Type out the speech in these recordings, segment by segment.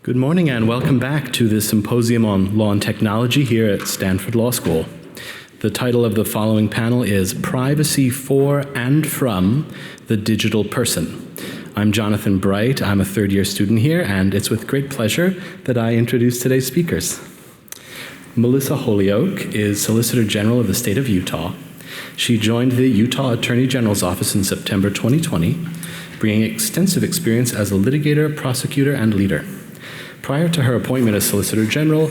Good morning and welcome back to the Symposium on Law and Technology here at Stanford Law School. The title of the following panel is Privacy for and from the Digital Person. I'm Jonathan Bright. I'm a third-year student here, and it's with great pleasure that I introduce today's speakers. Melissa Holyoak is Solicitor General of the state of Utah. She joined the Utah Attorney General's office in September 2020, bringing extensive experience as a litigator, prosecutor, and leader. Prior to her appointment as Solicitor General,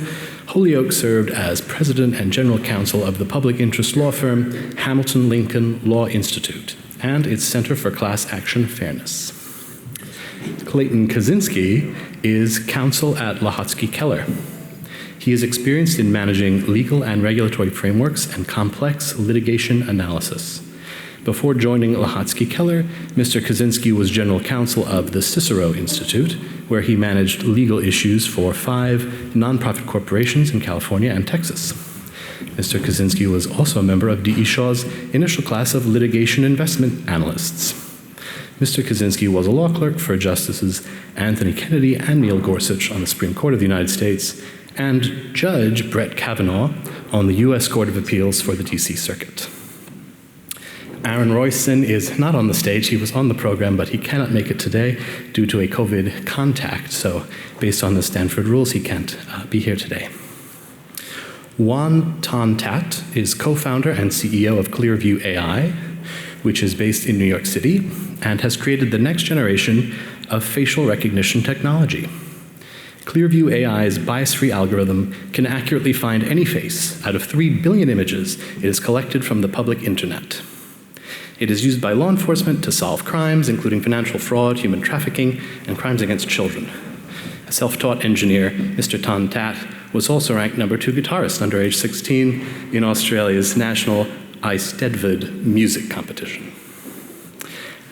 Holyoak served as President and General Counsel of the public interest law firm Hamilton Lincoln Law Institute and its Center for Class Action Fairness. Clayton Kazinski is counsel at Lehotsky Keller. He is experienced in managing legal and regulatory frameworks and complex litigation analysis. Before joining Lehotsky Keller, Mr. Kazinski was General Counsel of the Cicero Institute, where he managed legal issues for 5 nonprofit corporations in California and Texas. Mr. Kazinski was also a member of D.E. Shaw's initial class of litigation investment analysts. Mr. Kazinski was a law clerk for Justices Anthony Kennedy and Neil Gorsuch on the Supreme Court of the United States, and Judge Brett Kavanaugh on the U.S. Court of Appeals for the D.C. Circuit. Aaron Royston is not on the stage. He was on the program, but he cannot make it today due to a COVID contact. So based on the Stanford rules, he can't be here today. Hoan is co-founder and CEO of ClearView AI, which is based in New York City and has created the next generation of facial recognition technology. ClearView AI's bias-free algorithm can accurately find any face out of 3 billion images it has collected from the public internet. It is used by law enforcement to solve crimes, including financial fraud, human trafficking, and crimes against children. A self-taught engineer, Mr. Tontat was also ranked #2 guitarist under age 16 in Australia's national Eisteddfod music competition.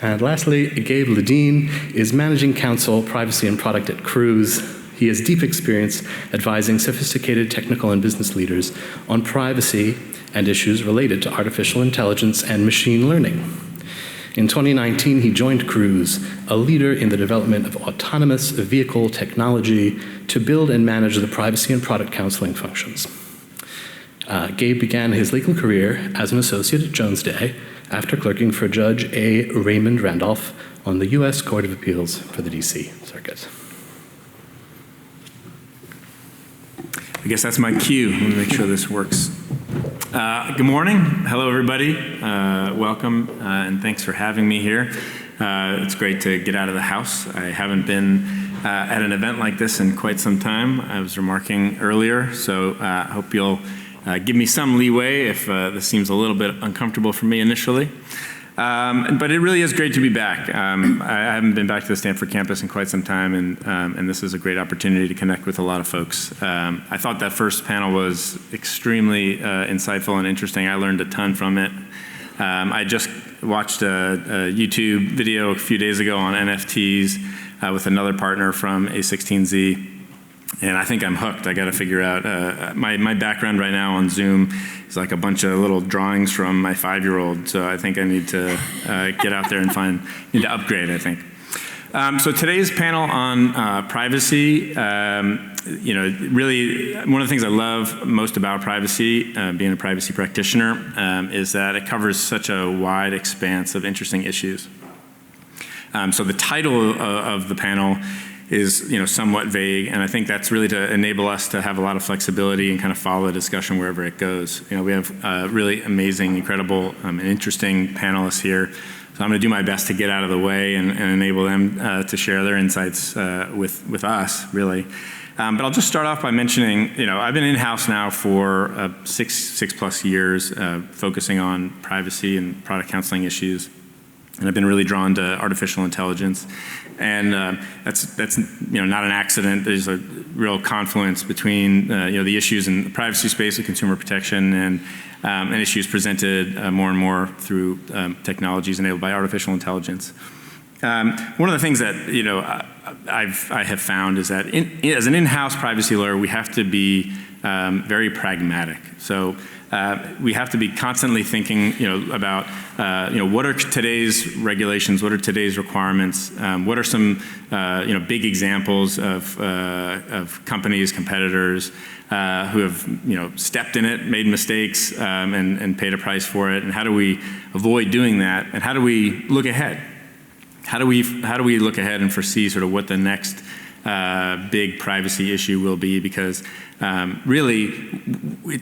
And lastly, Gabe Ledeen is managing counsel, privacy and product at Cruise. He has deep experience advising sophisticated technical and business leaders on privacy and issues related to artificial intelligence and machine learning. In 2019, he joined Cruise, a leader in the development of autonomous vehicle technology to build and manage the privacy and product counseling functions. Gabe began his legal career as an associate at Jones Day after clerking for Judge A. Raymond Randolph on the U.S. Court of Appeals for the D.C. Circuit. I guess that's my cue. Let me make sure this works. Good morning. Hello, everybody. Welcome, and thanks for having me here. It's great to get out of the house. I haven't been at an event like this in quite some time. I was remarking earlier, so I hope you'll give me some leeway if this seems a little bit uncomfortable for me initially. But it really is great to be back. I haven't been back to the Stanford campus in quite some time, and this is a great opportunity to connect with a lot of folks. I thought that first panel was extremely insightful and interesting. I learned a ton from it. I just watched a YouTube video a few days ago on NFTs with another partner from A16Z. And I think I'm hooked. I got to figure out, my background right now on Zoom is like a bunch of little drawings from my 5-year-old. So I think I need to get out there and need to upgrade, I think. So today's panel on privacy, really one of the things I love most about privacy, being a privacy practitioner, is that it covers such a wide expanse of interesting issues. So the title of the panel is somewhat vague, and I think that's really to enable us to have a lot of flexibility and kind of follow the discussion wherever it goes. We have really amazing, incredible, and interesting panelists here. So I'm going to do my best to get out of the way and enable them to share their insights with us, really. But I'll just start off by mentioning, I've been in-house now for six plus years, focusing on privacy and product counseling issues. And I've been really drawn to artificial intelligence. And that's not an accident. There's a real confluence between the issues in the privacy space of consumer protection and issues presented more and more through technologies enabled by artificial intelligence. One of the things that I have found is that as an in-house privacy lawyer, we have to be very pragmatic. So we have to be constantly thinking, about, what are today's regulations, what are today's requirements, what are some, big examples of companies, competitors who have, stepped in it, made mistakes, and paid a price for it, and how do we avoid doing that, and how do we look ahead? How do we look ahead and foresee sort of what the next big privacy issue will be? Because really,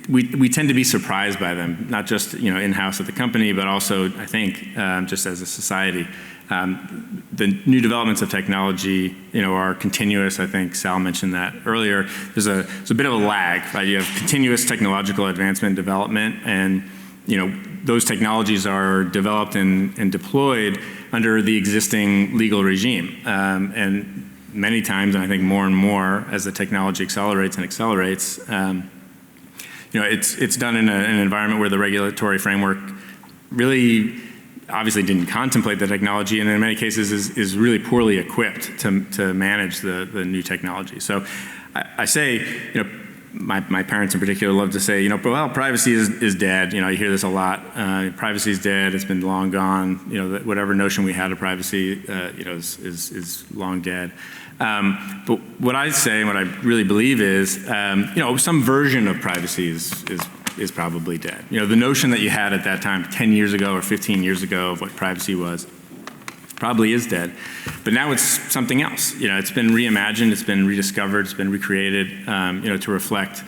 we tend to be surprised by them, not just in-house at the company, but also I think just as a society. The new developments of technology, are continuous. I think Sal mentioned that earlier. There's a bit of a lag, right? You have continuous technological advancement, development, and those technologies are developed and deployed under the existing legal regime. And many times, and I think more and more, as the technology accelerates, it's done in an environment where the regulatory framework really obviously didn't contemplate the technology, and in many cases is really poorly equipped to manage the new technology. So I say, my parents in particular love to say, well, privacy is dead. I hear this a lot. Privacy is dead. It's been long gone. Whatever notion we had of privacy, is long dead. But what I say and what I really believe is, some version of privacy is probably dead. The notion that you had at that time, 10 years ago or 15 years ago, of what privacy was, probably is dead. But now it's something else. It's been reimagined, it's been rediscovered, it's been recreated, to reflect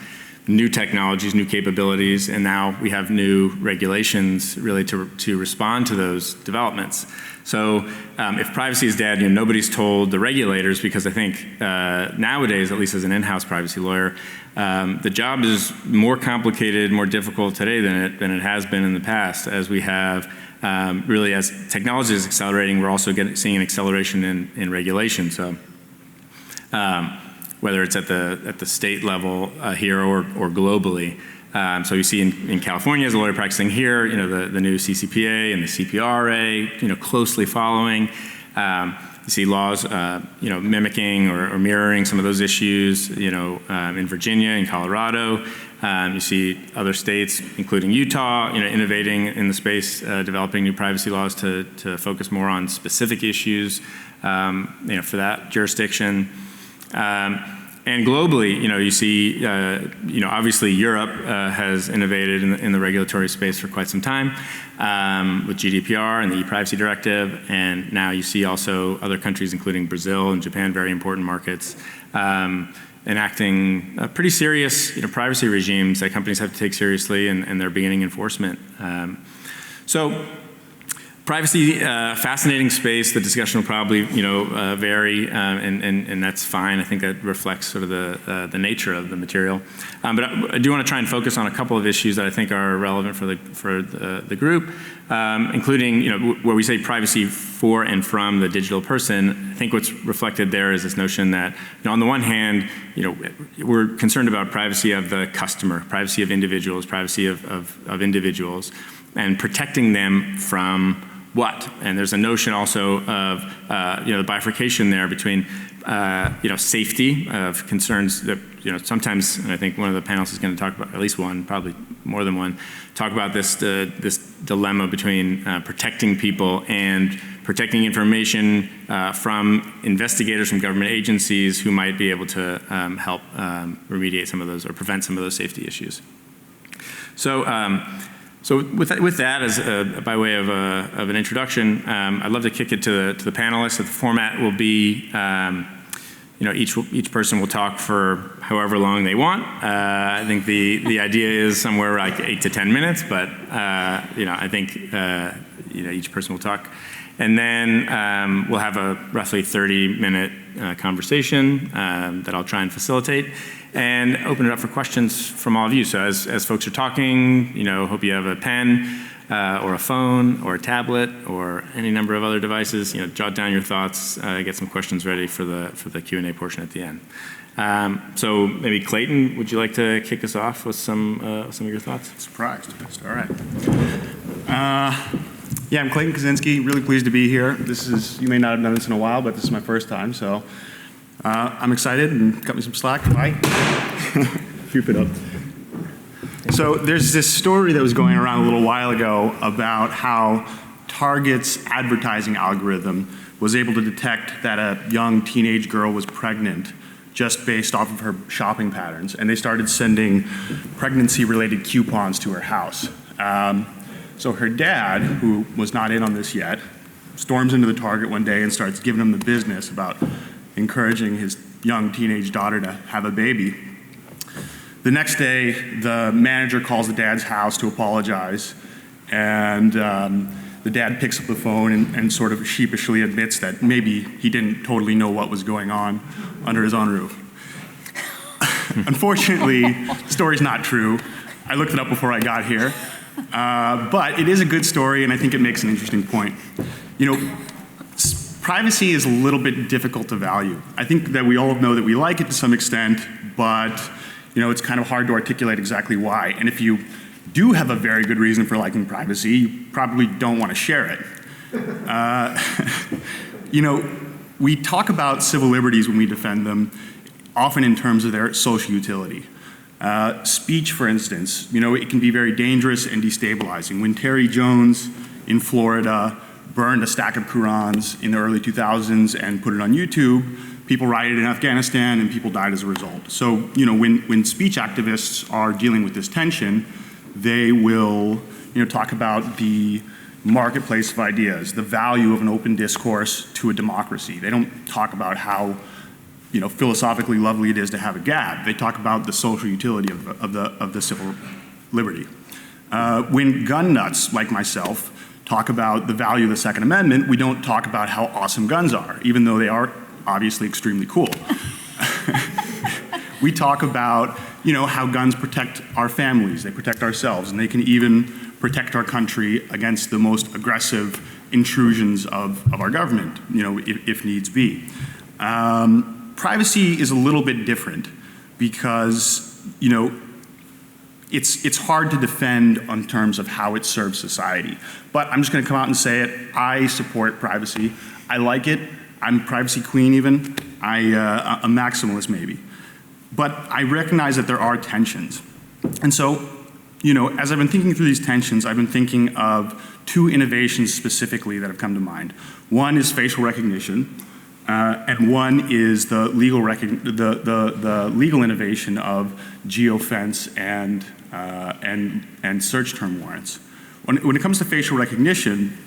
new technologies, new capabilities, and now we have new regulations really to respond to those developments. So if privacy is dead, nobody's told the regulators, because I think nowadays, at least as an in-house privacy lawyer, the job is more complicated, more difficult today than it has been in the past, as we have really, as technology is accelerating, we're also seeing an acceleration in regulation. So whether it's at the state level here or globally. So you see in California, as a lawyer practicing here, the new CCPA and the CPRA, closely following. You see laws, mimicking or mirroring some of those issues, in Virginia and Colorado. You see other states, including Utah, innovating in the space, developing new privacy laws to focus more on specific issues, for that jurisdiction. And globally, you see, obviously Europe has innovated in the regulatory space for quite some time with GDPR and the e-privacy directive, and now you see also other countries, including Brazil and Japan, very important markets, enacting pretty serious privacy regimes that companies have to take seriously, and they're beginning enforcement. So privacy, fascinating space. The discussion will probably vary, and that's fine. I think that reflects sort of the nature of the material. But I do want to try and focus on a couple of issues that I think are relevant for the group, including where we say privacy for and from the digital person. I think what's reflected there is this notion that on the one hand, we're concerned about privacy of the customer, privacy of individuals, privacy of individuals, and protecting them from what? And there's a notion also of the bifurcation there between safety of concerns that sometimes, and I think one of the panelists is going to talk about, at least one, probably more than one, talk about this dilemma between protecting people and protecting information from investigators, from government agencies who might be able to help remediate some of those or prevent some of those safety issues. So with that as by way of an introduction, I'd love to kick it to the panelists. The format will be, each person will talk for however long they want. I think the idea is somewhere like 8 to 10 minutes, but I think each person will talk, and then we'll have a roughly 30-minute conversation that I'll try and facilitate, and open it up for questions from all of you. So as folks are talking, hope you have a pen or a phone or a tablet or any number of other devices. Jot down your thoughts, get some questions ready for the Q&A portion at the end. So maybe Clayton, would you like to kick us off with some of your thoughts? Surprised. All right. Yeah, I'm Clayton Kazinski. Really pleased to be here. You may not have done this in a while, but this is my first time, so I'm excited, and cut me some slack. Bye. Keep it up. So there's this story that was going around a little while ago about how Target's advertising algorithm was able to detect that a young teenage girl was pregnant just based off of her shopping patterns, and they started sending pregnancy-related coupons to her house. So her dad, who was not in on this yet, storms into the Target one day and starts giving him the business about encouraging his young teenage daughter to have a baby. The next day, the manager calls the dad's house to apologize, and the dad picks up the phone and sort of sheepishly admits that maybe he didn't totally know what was going on under his own roof. Unfortunately, the story's not true. I looked it up before I got here. But it is a good story, and I think it makes an interesting point. You know, privacy is a little bit difficult to value. I think that we all know that we like it to some extent, but you know, it's kind of hard to articulate exactly why. And if you do have a very good reason for liking privacy, you probably don't want to share it. You know, we talk about civil liberties when we defend them, often in terms of their social utility. Speech, for instance, you know, it can be very dangerous and destabilizing. When Terry Jones in Florida burned a stack of Qurans in the early 2000s and put it on YouTube, people rioted in Afghanistan and people died as a result. So, you know, when speech activists are dealing with this tension, they will, you know, talk about the marketplace of ideas, the value of an open discourse to a democracy. They don't talk about how, you know, philosophically lovely it is to have a gab. They talk about the social utility of the civil liberty. When gun nuts like myself talk about the value of the Second Amendment, we don't talk about how awesome guns are, even though they are obviously extremely cool. We talk about, you know, how guns protect our families, they protect ourselves, and they can even protect our country against the most aggressive intrusions of our government, you know, if needs be. Privacy is a little bit different because, you know, it's hard to defend on terms of how it serves society. But I'm just going to come out and say it. I support privacy. I like it. I'm a privacy queen even. A maximalist maybe. But I recognize that there are tensions. And so, you know, as I've been thinking through these tensions, I've been thinking of two innovations specifically that have come to mind. One is facial recognition. And one is the legal legal innovation of geofence and search term warrants. When it comes to facial recognition,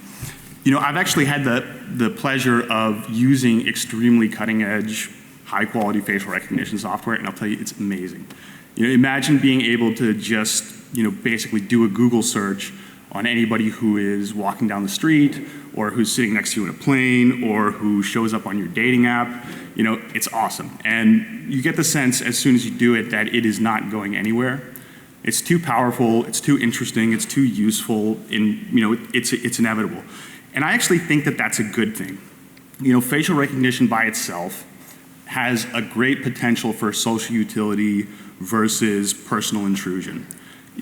you know, I've actually had the pleasure of using extremely cutting edge, high quality facial recognition software, and I'll tell you, it's amazing. You know, imagine being able to just, you know, basically do a Google search on anybody who is walking down the street or who's sitting next to you in a plane or who shows up on your dating app. You know, it's awesome. And you get the sense as soon as you do it that it is not going anywhere. It's too powerful, it's too interesting, it's too useful, you know, it's inevitable. And I actually think that that's a good thing. You know, facial recognition by itself has a great potential for social utility versus personal intrusion.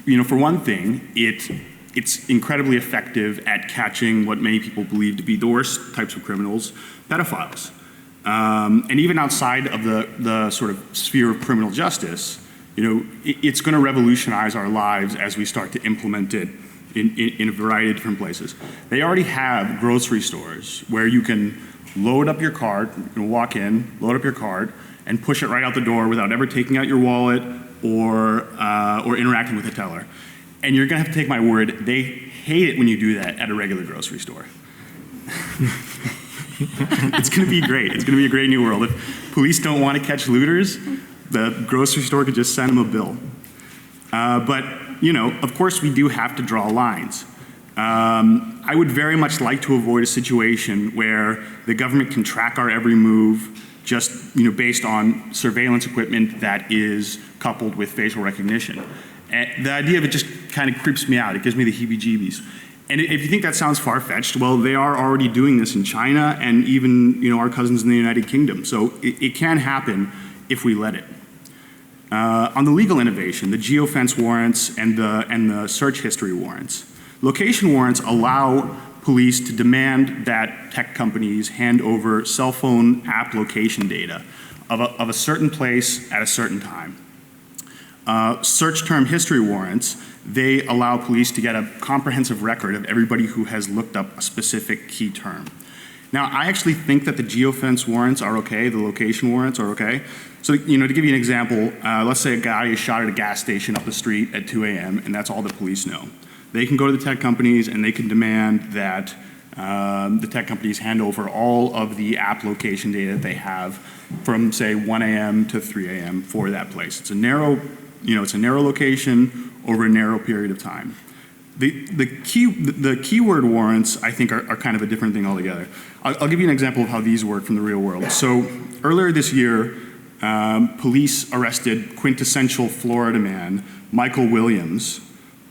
You know, for one thing, it's incredibly effective at catching what many people believe to be the worst types of criminals, pedophiles. And even outside of the sort of sphere of criminal justice, you know, it's going to revolutionize our lives as we start to implement it in a variety of different places. They already have grocery stores where you can load up your card, you can walk in, load up your card, and push it right out the door without ever taking out your wallet or interacting with the teller. And you're going to have to take my word, they hate it when you do that at a regular grocery store. It's going to be great. It's going to be a great new world. If police don't want to catch looters, the grocery store could just send them a bill. But, you know, of course we do have to draw lines. I would very much like to avoid a situation where the government can track our every move just, you know, based on surveillance equipment that is coupled with facial recognition. And the idea of it just kind of creeps me out. It gives me the heebie-jeebies. And if you think that sounds far-fetched, well, they are already doing this in China and even, you know, our cousins in the United Kingdom. So it can happen if we let it. On the legal innovation, the geofence warrants and the search history warrants. Location warrants allow police to demand that tech companies hand over cell phone app location data of a certain place at a certain time. Search term history warrants, they allow police to get a comprehensive record of everybody who has looked up a specific key term. Now, I actually think that the geofence warrants are okay, the location warrants are okay. So, to give you an example, let's say a guy is shot at a gas station up the street at 2 a.m., and that's all the police know. They can go to the tech companies and they can demand that the tech companies hand over all of the app location data that they have from, say, 1 a.m. to 3 a.m. for that place. It's a narrow, it's a narrow location over a narrow period of time. The keyword warrants, I think, are kind of a different thing altogether. I'll give you an example of how these work from the real world. So earlier this year, police arrested quintessential Florida man, Michael Williams,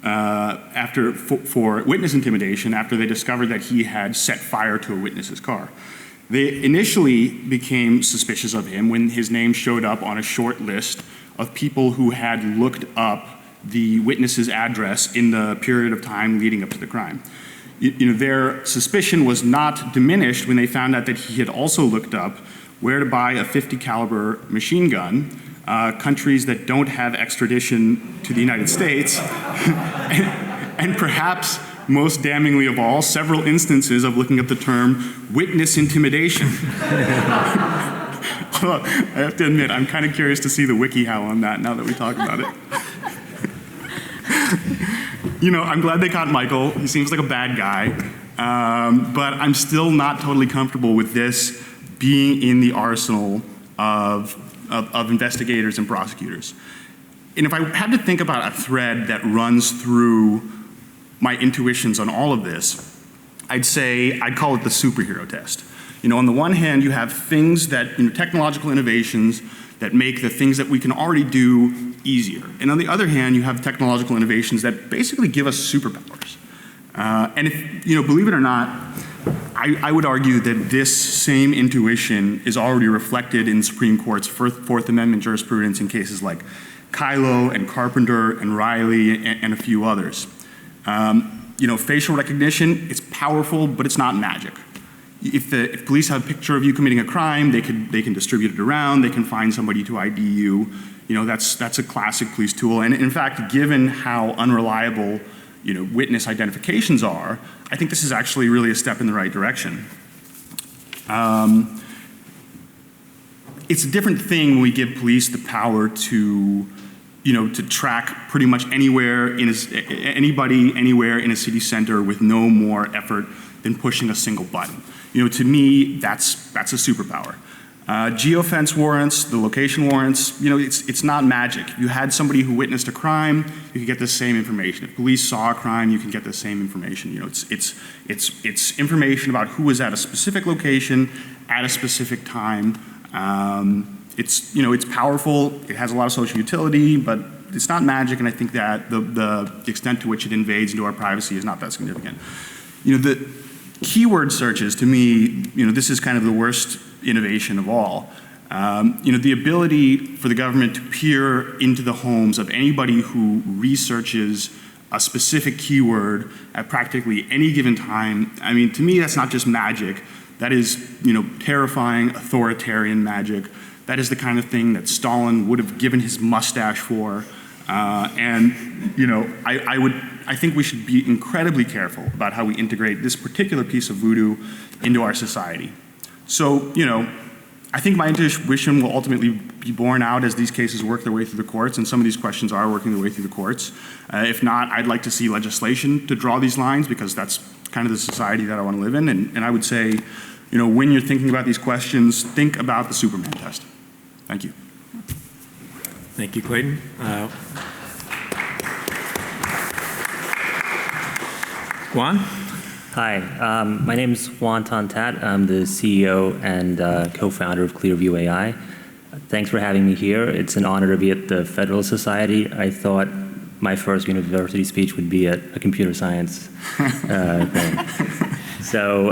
for witness intimidation after they discovered that he had set fire to a witness's car. They initially became suspicious of him when his name showed up on a short list of people who had looked up the witness's address in the period of time leading up to the crime. Their suspicion was not diminished when they found out that he had also looked up where to buy a .50 caliber machine gun, countries that don't have extradition to the United States, and perhaps most damningly of all, several instances of looking up the term witness intimidation. Well, I have to admit, I'm kind of curious to see the WikiHow on that now that we talk about it. I'm glad they caught Michael. He seems like a bad guy. But I'm still not totally comfortable with this being in the arsenal of investigators and prosecutors. And if I had to think about a thread that runs through my intuitions on all of this, I'd call it the superhero test. On the one hand, you have things that, technological innovations that make the things that we can already do easier. And on the other hand, you have technological innovations that basically give us superpowers. And if, believe it or not, I would argue that this same intuition is already reflected in Supreme Court's Fourth Amendment jurisprudence in cases like Kylo and Carpenter and Riley and a few others. Facial recognition, it's powerful, but it's not magic. If police have a picture of you committing a crime, they can distribute it around, they can find somebody to ID you. That's a classic police tool. And in fact, given how unreliable witness identifications are, I think this is actually really a step in the right direction. It's a different thing when we give police the power to track pretty much anybody anywhere in a city center with no more effort than pushing a single button. To me, that's a superpower. Geofence warrants, the location warrants, it's not magic. If you had somebody who witnessed a crime, you could get the same information. If police saw a crime, you can get the same information. It's information about who was at a specific location at a specific time. It's powerful. It has a lot of social utility, but it's not magic. And I think that the extent to which it invades into our privacy is not that significant. The keyword searches, to me, this is kind of the worst innovation of all. The ability for the government to peer into the homes of anybody who researches a specific keyword at practically any given time, to me, that's not just magic. That is, terrifying, authoritarian magic. That is the kind of thing that Stalin would have given his mustache for. I think we should be incredibly careful about how we integrate this particular piece of voodoo into our society. So, I think my intuition will ultimately be borne out as these cases work their way through the courts, and some of these questions are working their way through the courts. If not, I'd like to see legislation to draw these lines, because that's kind of the society that I want to live in. And I would say, when you're thinking about these questions, think about the Superman test. Thank you. Thank you, Clayton. Juan? Hi, my name is Juan Tontat. I'm the CEO and co-founder of ClearView AI. Thanks for having me here. It's an honor to be at the Federalist Society. I thought my first university speech would be at a computer science thing. So,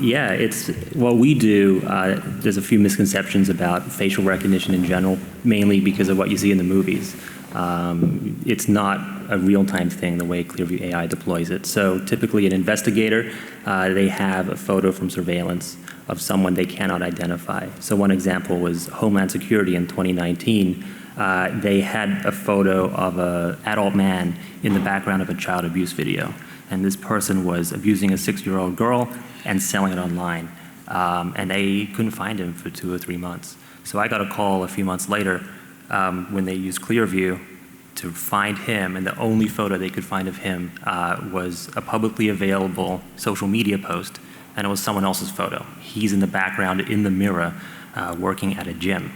it's what we do. There's a few misconceptions about facial recognition in general, mainly because of what you see in the movies. It's not a real-time thing the way ClearView AI deploys it. So typically an investigator, they have a photo from surveillance of someone they cannot identify. So one example was Homeland Security in 2019 they had a photo of an adult man in the background of a child abuse video. And this person was abusing a 6-year-old girl and selling it online. And they couldn't find him for 2 or 3 months. So I got a call a few months later when they used ClearView to find him, and the only photo they could find of him was a publicly available social media post, and it was someone else's photo. He's in the background in the mirror working at a gym.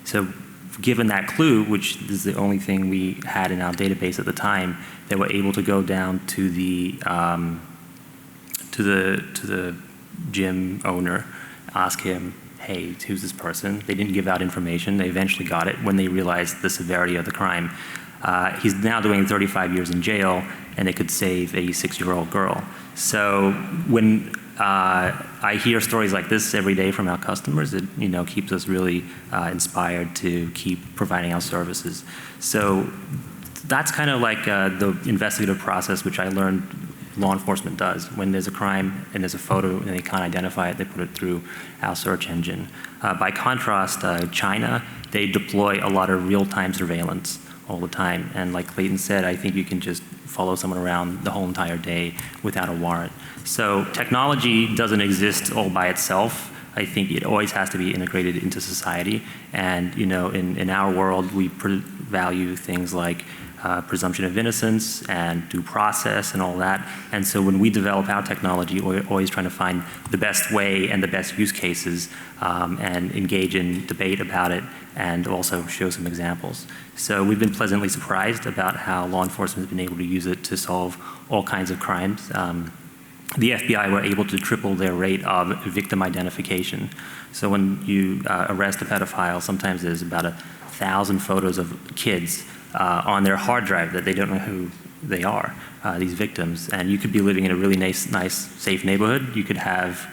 So given that clue, which is the only thing we had in our database at the time, they were able to go down to the gym owner, ask him, hey, who's this person? They didn't give out information. They eventually got it when they realized the severity of the crime. He's now doing 35 years in jail, and they could save a 6-year-old girl. So when I hear stories like this every day from our customers, it keeps us really inspired to keep providing our services. So that's kind of like the investigative process, which I learned law enforcement does. When there's a crime and there's a photo and they can't identify it, they put it through our search engine. By contrast, China, they deploy a lot of real-time surveillance all the time. And like Clayton said, I think you can just follow someone around the whole entire day without a warrant. So technology doesn't exist all by itself. I think it always has to be integrated into society. And in our world, we value things like presumption of innocence and due process and all that. And so when we develop our technology, we're always trying to find the best way and the best use cases and engage in debate about it and also show some examples. So we've been pleasantly surprised about how law enforcement has been able to use it to solve all kinds of crimes. The FBI were able to triple their rate of victim identification. So when you arrest a pedophile, sometimes there's about 1,000 photos of kids on their hard drive that they don't know who they are, these victims. And you could be living in a really nice, safe neighborhood. You could have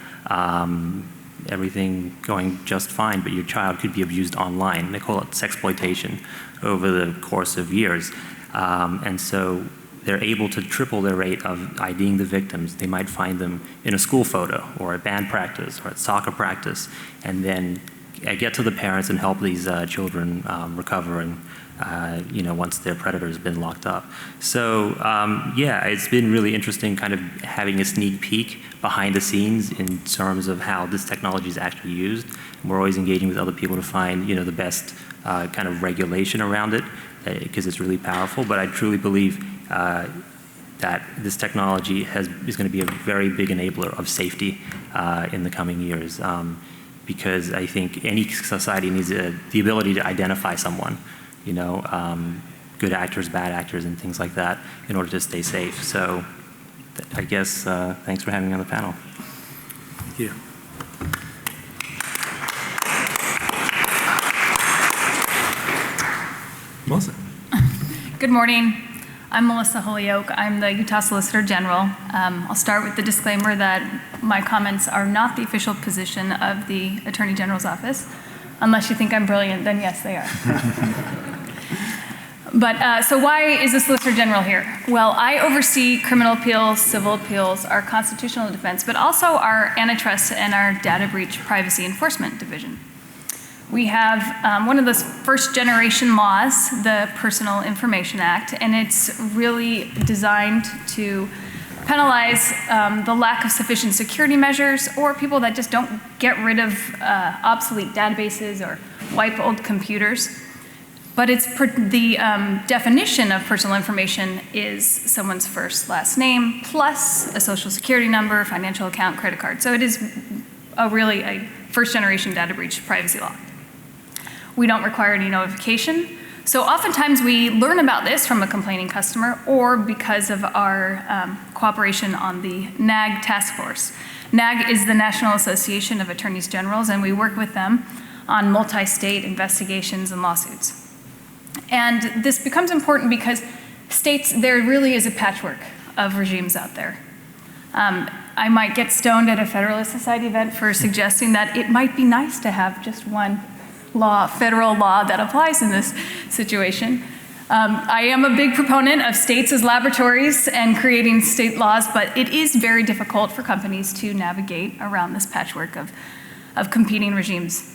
everything going just fine, but your child could be abused online. They call it sexploitation over the course of years. And so they're able to triple their rate of IDing the victims. They might find them in a school photo or at band practice or at soccer practice, and then get to the parents and help these children recover and once their predator has been locked up. So yeah, it's been really interesting kind of having a sneak peek behind the scenes in terms of how this technology is actually used. And we're always engaging with other people to find the best kind of regulation around it because it's really powerful. But I truly believe that this technology is going to be a very big enabler of safety in the coming years. Because I think any society needs the ability to identify someone, good actors, bad actors, and things like that in order to stay safe. So I guess thanks for having me on the panel. Thank you. Melissa. Good morning. I'm Melissa Holyoak. I'm the Utah Solicitor General. I'll start with the disclaimer that my comments are not the official position of the Attorney General's office. Unless you think I'm brilliant, then yes, they are. But so why is the Solicitor General here? Well, I oversee criminal appeals, civil appeals, our constitutional defense, but also our antitrust and our data breach privacy enforcement division. We have one of the first generation laws, the Personal Information Act, and it's really designed to penalize the lack of sufficient security measures or people that just don't get rid of obsolete databases or wipe old computers. But it's the definition of personal information is someone's first, last name, plus a social security number, financial account, credit card. So it is really a first generation data breach privacy law. We don't require any notification. So oftentimes we learn about this from a complaining customer or because of our cooperation on the NAG task force. NAG is the National Association of Attorneys Generals, and we work with them on multi-state investigations and lawsuits. And this becomes important because states, there really is a patchwork of regimes out there. I might get stoned at a Federalist Society event for suggesting that it might be nice to have just one law, federal law that applies in this situation. I am a big proponent of states as laboratories and creating state laws, but it is very difficult for companies to navigate around this patchwork of competing regimes.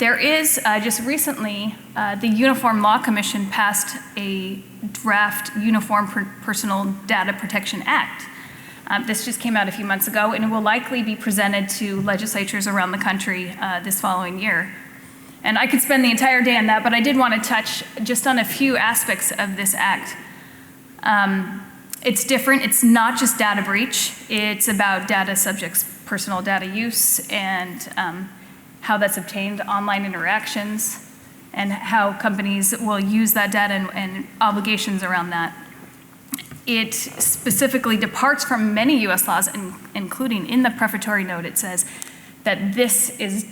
There is, just recently, the Uniform Law Commission passed a draft Uniform Personal Data Protection Act. This just came out a few months ago, and it will likely be presented to legislatures around the country this following year. And I could spend the entire day on that, but I did want to touch just on a few aspects of this act. It's different. It's not just data breach. It's about data subjects' personal data use and how that's obtained, online interactions, and how companies will use that data and obligations around that. It specifically departs from many US laws, including in the prefatory note, it says that this is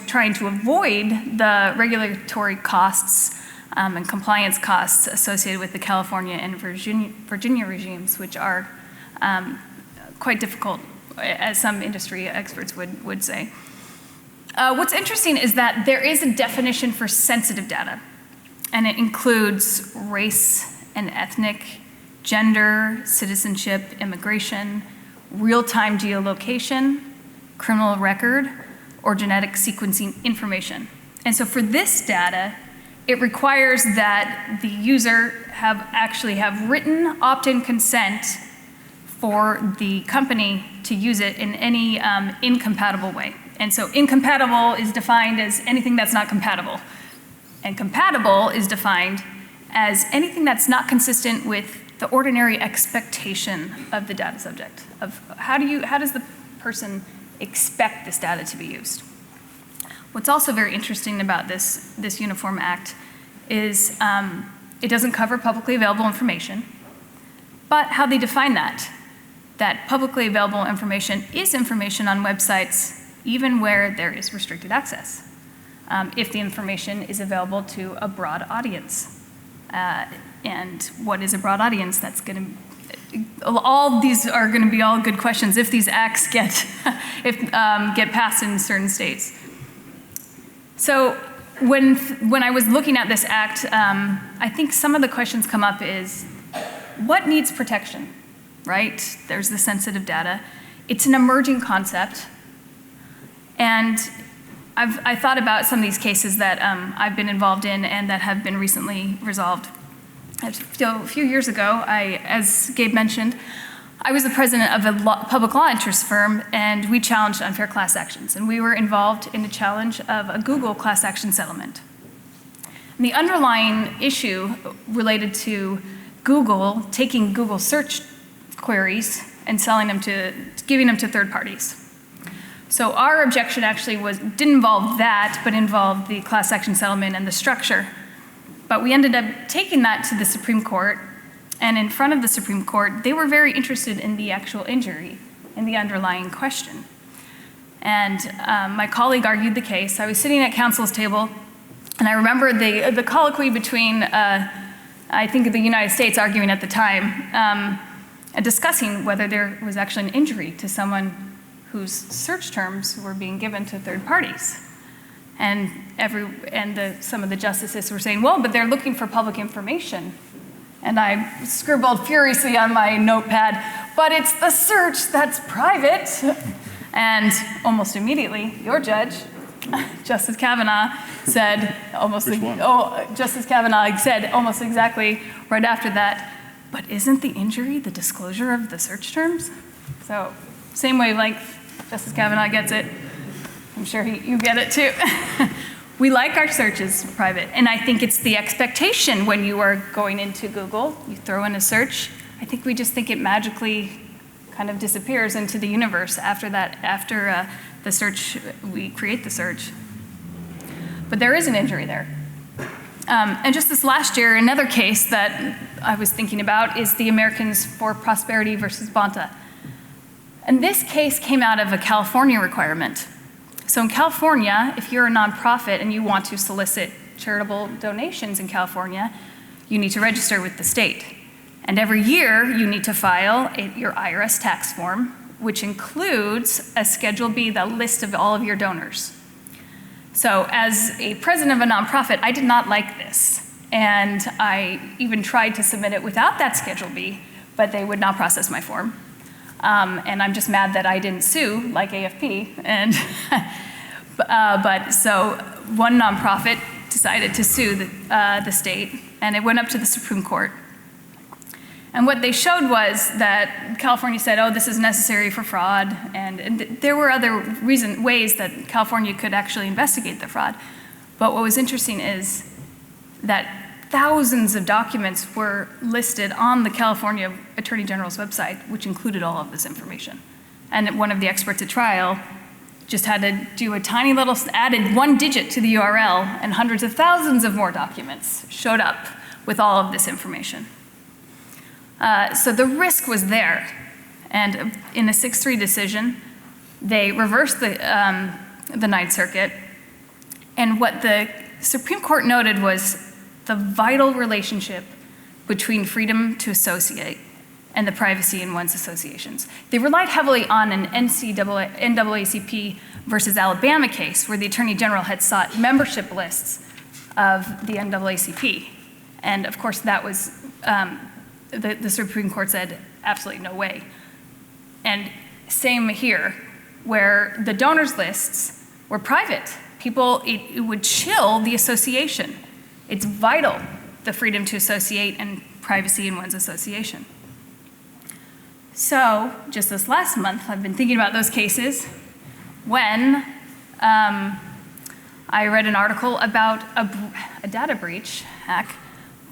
trying to avoid the regulatory costs and compliance costs associated with the California and Virginia regimes, which are quite difficult, as some industry experts would say. What's interesting is that there is a definition for sensitive data, and it includes race and ethnic, gender, citizenship, immigration, real-time geolocation, criminal record, or genetic sequencing information. And so for this data, it requires that the user actually have written opt-in consent for the company to use it in any incompatible way. And so incompatible is defined as anything that's not compatible. And compatible is defined as anything that's not consistent with the ordinary expectation of the data subject, of how does the person expect this data to be used. What's also very interesting about this Uniform Act is it doesn't cover publicly available information, but how they define that publicly available information is information on websites even where there is restricted access, if the information is available to a broad audience. And what is a broad audience? That's going to, all these are going to be all good questions if these acts get passed in certain states. So when I was looking at this act, I think some of the questions come up is, what needs protection, right? There's the sensitive data. It's an emerging concept. And I thought about some of these cases that I've been involved in and that have been recently resolved. A few years ago, as Gabe mentioned, I was the president of a public law interest firm, and we challenged unfair class actions. And we were involved in the challenge of a Google class action settlement. And the underlying issue related to Google taking Google search queries and selling them giving them to third parties. So our objection actually didn't involve that, but involved the class action settlement and the structure. But we ended up taking that to the Supreme Court, and in front of the Supreme Court, they were very interested in the actual injury, in the underlying question. And my colleague argued the case. I was sitting at counsel's table, and I remember the colloquy between, I think, the United States arguing at the time, discussing whether there was actually an injury to someone whose search terms were being given to third parties. And some of the justices were saying, well, but they're looking for public information. And I scribbled furiously on my notepad, but it's the search that's private. And almost immediately, your judge, Justice Kavanaugh, said Justice Kavanaugh said almost exactly right after that, but isn't the injury the disclosure of the search terms? So same wavelength, Justice Kavanaugh gets it. I'm sure you get it too. We like our searches private, and I think it's the expectation when you are going into Google, you throw in a search, I think we just think it magically kind of disappears into the universe after the search, we create the search. But there is an injury there. And just this last year, another case that I was thinking about is the Americans for Prosperity versus Banta. And this case came out of a California requirement. So in California, if you're a nonprofit and you want to solicit charitable donations in California, you need to register with the state. And every year, you need to file your IRS tax form, which includes a Schedule B, the list of all of your donors. So as a president of a nonprofit, I did not like this. And I even tried to submit it without that Schedule B, but they would not process my form. And I'm just mad that I didn't sue like AFP. And But so one nonprofit decided to sue the state, and it went up to the Supreme Court. And what they showed was that California said, oh, this is necessary for fraud, and there were other ways that California could actually investigate the fraud. But what was interesting is that thousands of documents were listed on the California Attorney General's website, which included all of this information. And one of the experts at trial just had to do a tiny little, added one digit to the URL, and hundreds of thousands of more documents showed up with all of this information. So the risk was there. And in a 6-3 decision, they reversed the Ninth Circuit. And what the Supreme Court noted was the vital relationship between freedom to associate and the privacy in one's associations. They relied heavily on an NAACP versus Alabama case where the Attorney General had sought membership lists of the NAACP. And of course that was, the Supreme Court said, absolutely no way. And same here, where the donors lists were private. People, it would chill the association. It's vital, the freedom to associate and privacy in one's association. So, just this last month, I've been thinking about those cases when I read an article about a data breach hack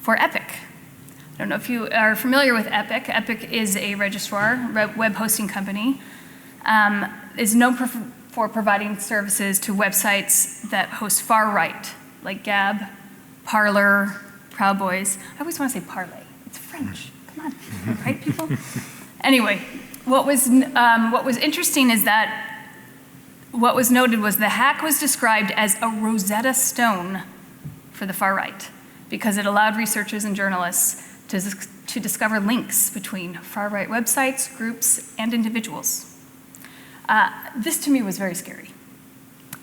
for Epic. I don't know if you are familiar with Epic. Epic is a registrar, web hosting company, is known for providing services to websites that host far right, like Gabe, Parler, Proud Boys. I always want to say parlay. It's French. Come on, right, people? Anyway, what was interesting is that what was noted was the hack was described as a Rosetta Stone for the far right because it allowed researchers and journalists to discover links between far right websites, groups, and individuals. This to me was very scary.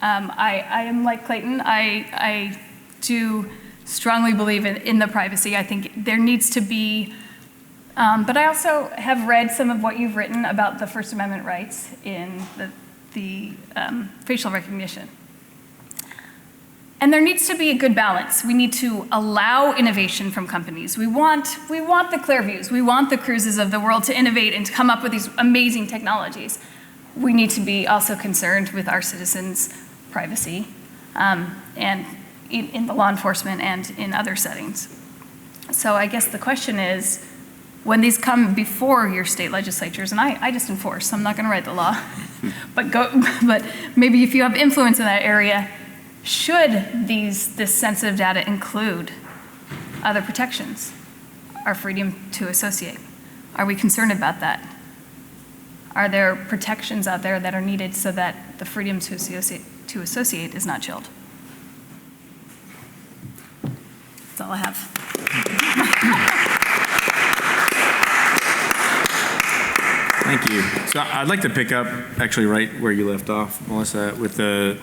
I am like Clayton. I do strongly believe in the privacy. I think there needs to be, but I also have read some of what you've written about the First Amendment rights in the facial recognition. And there needs to be a good balance. We need to allow innovation from companies. We want the ClearViews, we want the Cruises of the world to innovate and to come up with these amazing technologies. We need to be also concerned with our citizens' privacy and in the law enforcement and in other settings. So I guess the question is, when these come before your state legislatures, and I just enforce, I'm not gonna write the law, but maybe if you have influence in that area, should this sensitive data include other protections? Our freedom to associate. Are we concerned about that? Are there protections out there that are needed so that the freedom to associate is not chilled? That's all I have. Thank you. So I'd like to pick up actually right where you left off, Melissa, with the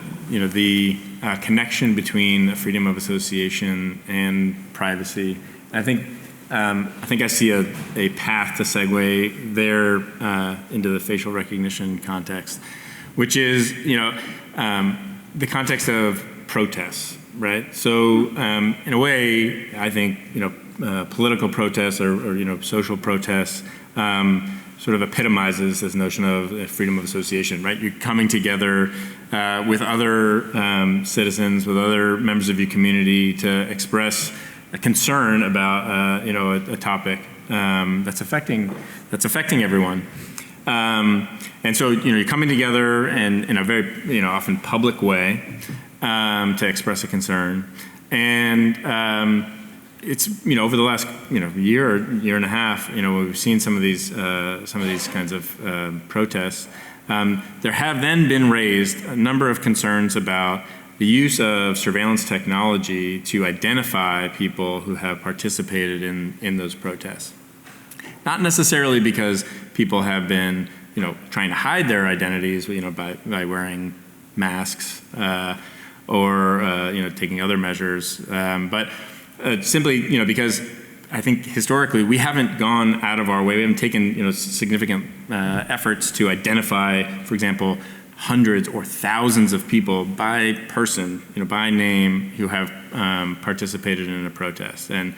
connection between freedom of association and privacy. I think I see a path to segue there into the facial recognition context, which is the context of protests, right? So in a way, I think political protests or social protests sort of epitomizes this notion of freedom of association, right? You're coming together with other citizens, with other members of your community to express a concern about a topic that's affecting everyone. And so you're coming together and in a very often public way to express a concern. And it's over the last year and a half, we've seen some of these kinds of protests. There have then been raised a number of concerns about the use of surveillance technology to identify people who have participated in those protests. Not necessarily because people have been trying to hide their identities by wearing masks or taking other measures, but simply because I think historically we haven't gone out of our way. We haven't taken significant efforts to identify, for example, hundreds or thousands of people by person, by name, who have participated in a protest. And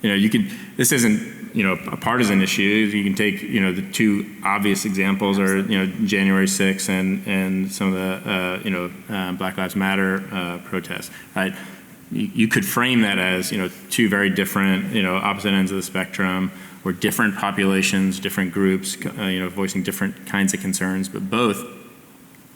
this isn't a partisan issue. You can take the two obvious examples are January 6th and some of the Black Lives Matter protests, right? You could frame that as two very different opposite ends of the spectrum, or different populations, different groups, voicing different kinds of concerns, but both,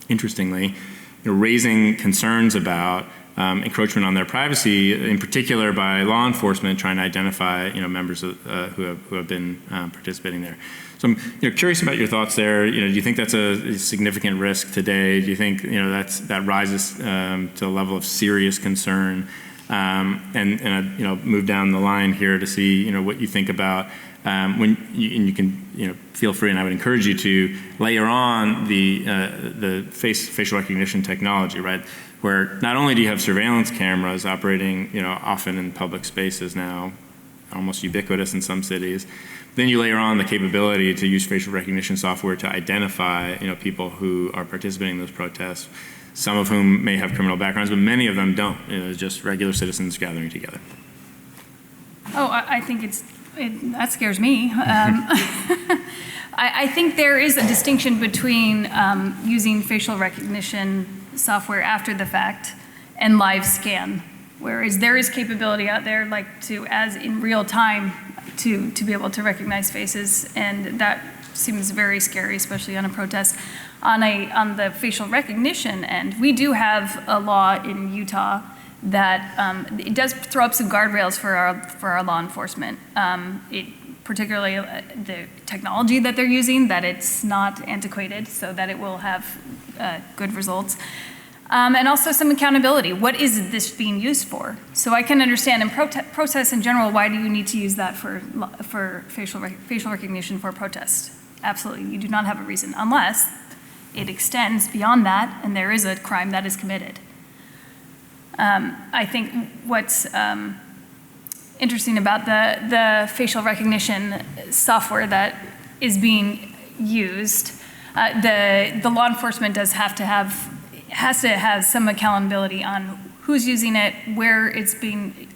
interestingly, raising concerns about encroachment on their privacy, in particular by law enforcement trying to identify members of, who have been participating there. So I'm curious about your thoughts there. Do you think that's a significant risk today? Do you think that rises to a level of serious concern? And move down the line here to see what you think about when you can feel free, and I would encourage you to layer on the facial recognition technology, right? Where not only do you have surveillance cameras operating often in public spaces now, almost ubiquitous in some cities, then you layer on the capability to use facial recognition software to identify people who are participating in those protests, some of whom may have criminal backgrounds, but many of them don't. Just regular citizens gathering together. Oh, I think that scares me. I think there is a distinction between using facial recognition software after the fact and live scan, whereas there is capability out there as in real time to be able to recognize faces, and that seems very scary, especially on a protest. On the facial recognition end, we do have a law in Utah that it does throw up some guardrails for our law enforcement. Particularly the technology that they're using, that it's not antiquated, so that it will have good results. And also some accountability. What is this being used for? So I can understand in protests in general, why do you need to use that for facial recognition for protest? Absolutely, you do not have a reason, unless it extends beyond that and there is a crime that is committed. I think what's interesting about the facial recognition software that is being used, the law enforcement has to have some accountability on who's using it, where it's being,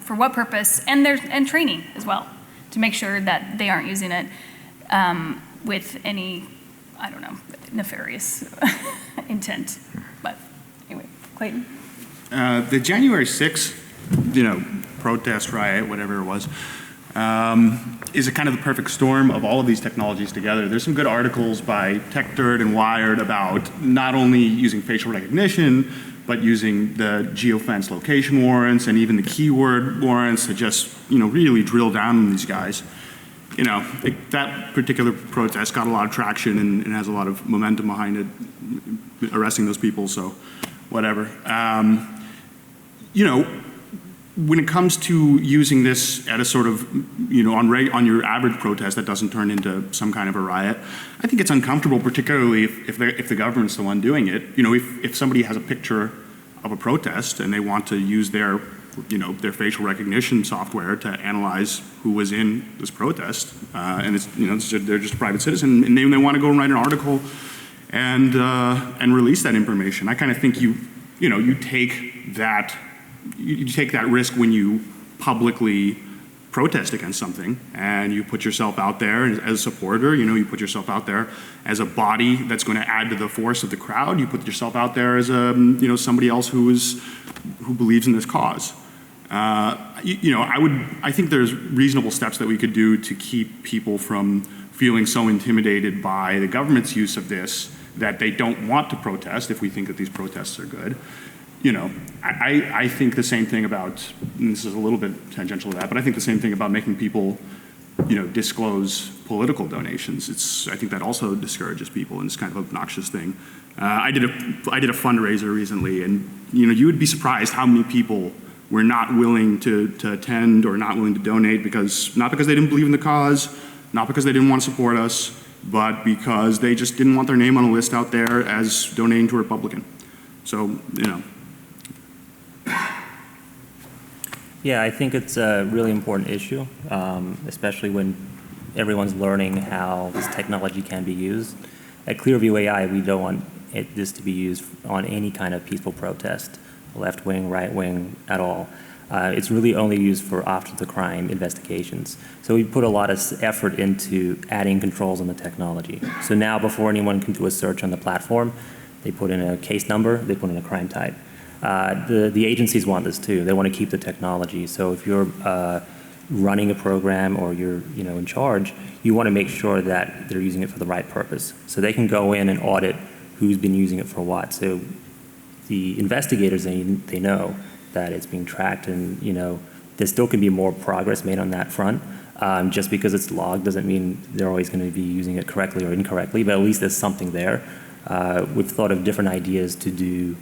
for what purpose, and training as well, to make sure that they aren't using it with any, nefarious intent. But anyway, Clayton. The January 6th, protest, riot, whatever it was, is a kind of the perfect storm of all of these technologies together. There's some good articles by TechDirt and Wired about not only using facial recognition, but using the geofence location warrants and even the keyword warrants to just, really drill down on these guys. That particular protest got a lot of traction and has a lot of momentum behind it, arresting those people, so whatever. When it comes to using this at a sort of, on your average protest that doesn't turn into some kind of a riot, I think it's uncomfortable, particularly if the government's the one doing it. If somebody has a picture of a protest and they want to use their facial recognition software to analyze who was in this protest, and they're just a private citizen, and they want to go and write an article and release that information. I kind of think you take that risk when you publicly protest against something, and you put yourself out there as a supporter. You put yourself out there as a body that's going to add to the force of the crowd. You put yourself out there as a somebody else who believes in this cause. I think there's reasonable steps that we could do to keep people from feeling so intimidated by the government's use of this that they don't want to protest if we think that these protests are good. I think the same thing about, and this is a little bit tangential to that, but I think the same thing about making people, disclose political donations. I think that also discourages people, and it's kind of an obnoxious thing. I did a fundraiser recently, and you would be surprised how many people were not willing to attend or not willing to donate not because they didn't believe in the cause, not because they didn't want to support us, but because they just didn't want their name on a list out there as donating to a Republican. So, Yeah, I think it's a really important issue, especially when everyone's learning how this technology can be used. At ClearView AI, we don't want this to be used on any kind of peaceful protest, left wing, right wing, at all. It's really only used for after the crime investigations. So we put a lot of effort into adding controls on the technology. So now before anyone can do a search on the platform, they put in a case number, they put in a crime type. The agencies want this too. They want to keep the technology. So if you're running a program or you're in charge, you want to make sure that they're using it for the right purpose. So they can go in and audit who's been using it for what. So the investigators, they know that it's being tracked, and there still can be more progress made on that front. Just because it's logged doesn't mean they're always going to be using it correctly or incorrectly, but at least there's something there. We've thought of different ideas to do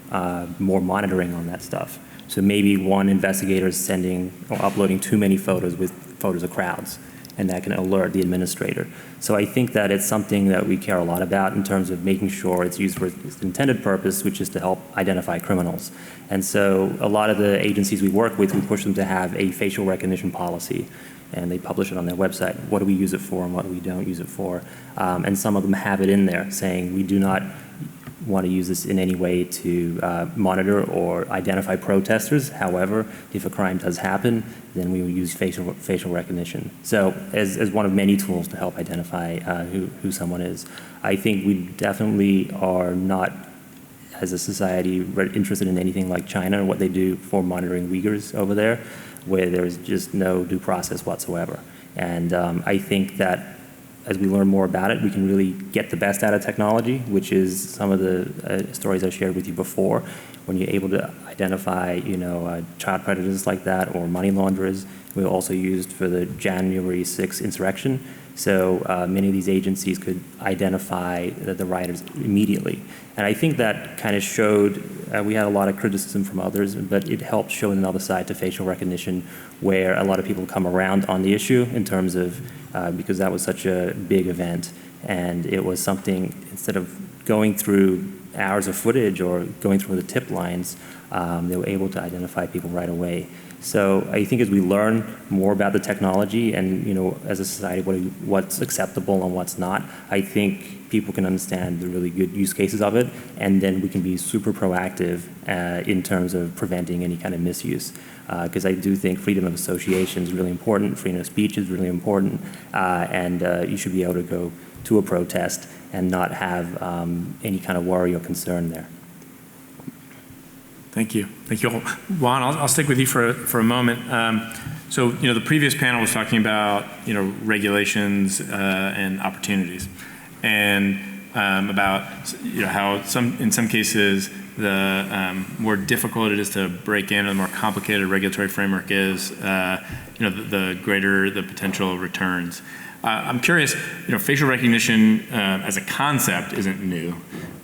more monitoring on that stuff. So maybe one investigator is sending or uploading too many photos with photos of crowds, and that can alert the administrator. So I think that it's something that we care a lot about in terms of making sure it's used for its intended purpose, which is to help identify criminals. And so a lot of the agencies we work with, we push them to have a facial recognition policy, and they publish it on their website. What do we use it for and what do we don't use it for? And some of them have it in there saying we do not want to use this in any way to monitor or identify protesters. However, if a crime does happen, then we will use facial recognition. So as one of many tools to help identify who someone is. I think we definitely are not, as a society, interested in anything like China and what they do for monitoring Uyghurs over there, where there's just no due process whatsoever. And I think that as we learn more about it, we can really get the best out of technology, which is some of the stories I shared with you before. When you're able to identify, child predators like that or money launderers, we were also used for the January 6th insurrection. So many of these agencies could identify the rioters immediately. And I think that kind of showed, we had a lot of criticism from others, but it helped show another side to facial recognition where a lot of people come around on the issue in terms of, because that was such a big event. And it was something, instead of going through hours of footage or going through the tip lines, they were able to identify people right away. So I think as we learn more about the technology and, as a society, what's acceptable and what's not, I think people can understand the really good use cases of it, and then we can be super proactive in terms of preventing any kind of misuse. Because I do think freedom of association is really important, freedom of speech is really important, and you should be able to go to a protest and not have any kind of worry or concern there. Thank you. Thank you. Hoan, I'll stick with you for a moment. So, the previous panel was talking about, regulations and opportunities, and about, how in some cases the more difficult it is to break in, the more complicated a regulatory framework is, the greater the potential returns. I'm curious, facial recognition as a concept isn't new,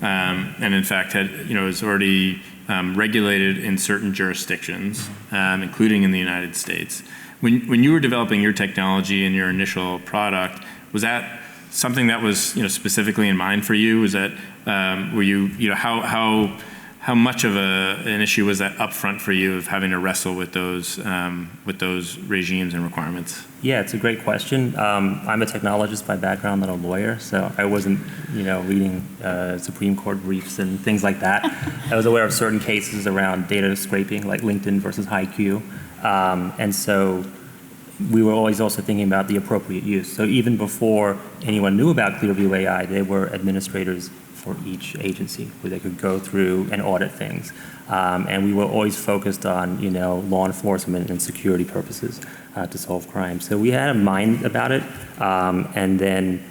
and in fact is already regulated in certain jurisdictions, including in the United States. When you were developing your technology and your initial product, was that something that was specifically in mind for you? Was that were you how much of an issue was that upfront for you of having to wrestle with those regimes and requirements? Yeah, it's a great question. I'm a technologist by background, not a lawyer, so I wasn't, reading Supreme Court briefs and things like that. I was aware of certain cases around data scraping, like LinkedIn versus HiQ, and so we were always also thinking about the appropriate use. So even before anyone knew about ClearView AI, there were administrators for each agency where they could go through and audit things. And we were always focused on, law enforcement and security purposes to solve crime. So we had a mind about it. And then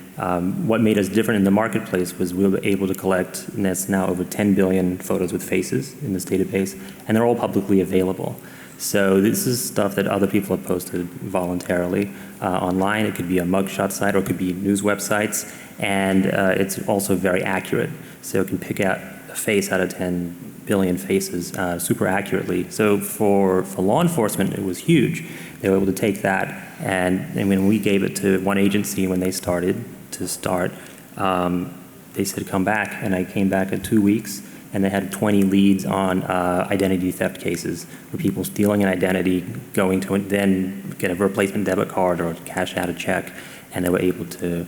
what made us different in the marketplace was we were able to collect, and that's now over 10 billion photos with faces in this database, and they're all publicly available. So this is stuff that other people have posted voluntarily online. It could be a mugshot site or it could be news websites. And it's also very accurate. So it can pick out a face out of 10 billion faces super accurately. So for law enforcement, it was huge. They were able to take that, and when we gave it to one agency when they started, they said, come back. And I came back in 2 weeks. And they had 20 leads on identity theft cases where people stealing an identity, going to it, then get a replacement debit card or cash out a check, and they were able to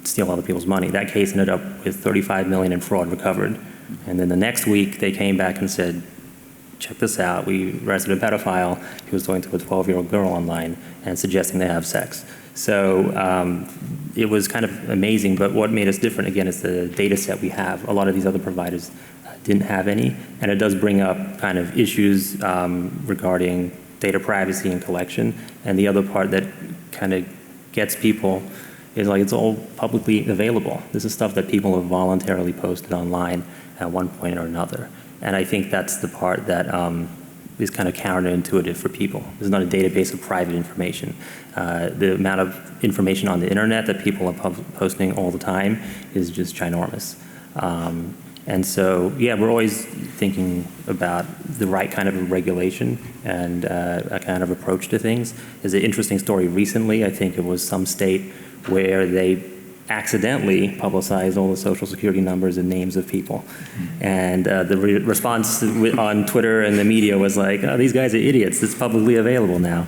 steal other people's money. That case ended up with $35 million in fraud recovered. And then the next week, they came back and said, check this out, we arrested a pedophile who was going to a 12-year-old girl online and suggesting they have sex. So it was kind of amazing, but what made us different, again, is the data set we have. A lot of these other providers didn't have any, and it does bring up kind of issues regarding data privacy and collection. And the other part that kind of gets people is like it's all publicly available. This is stuff that people have voluntarily posted online at one point or another. And I think that's the part that is kind of counterintuitive for people. There's not a database of private information. The amount of information on the internet that people are posting all the time is just ginormous. And so, yeah, we're always thinking about the right kind of regulation and a kind of approach to things. There's an interesting story recently. I think it was some state where they accidentally publicized all the social security numbers and names of people. And the response on Twitter and the media was like, oh, these guys are idiots. It's publicly available now.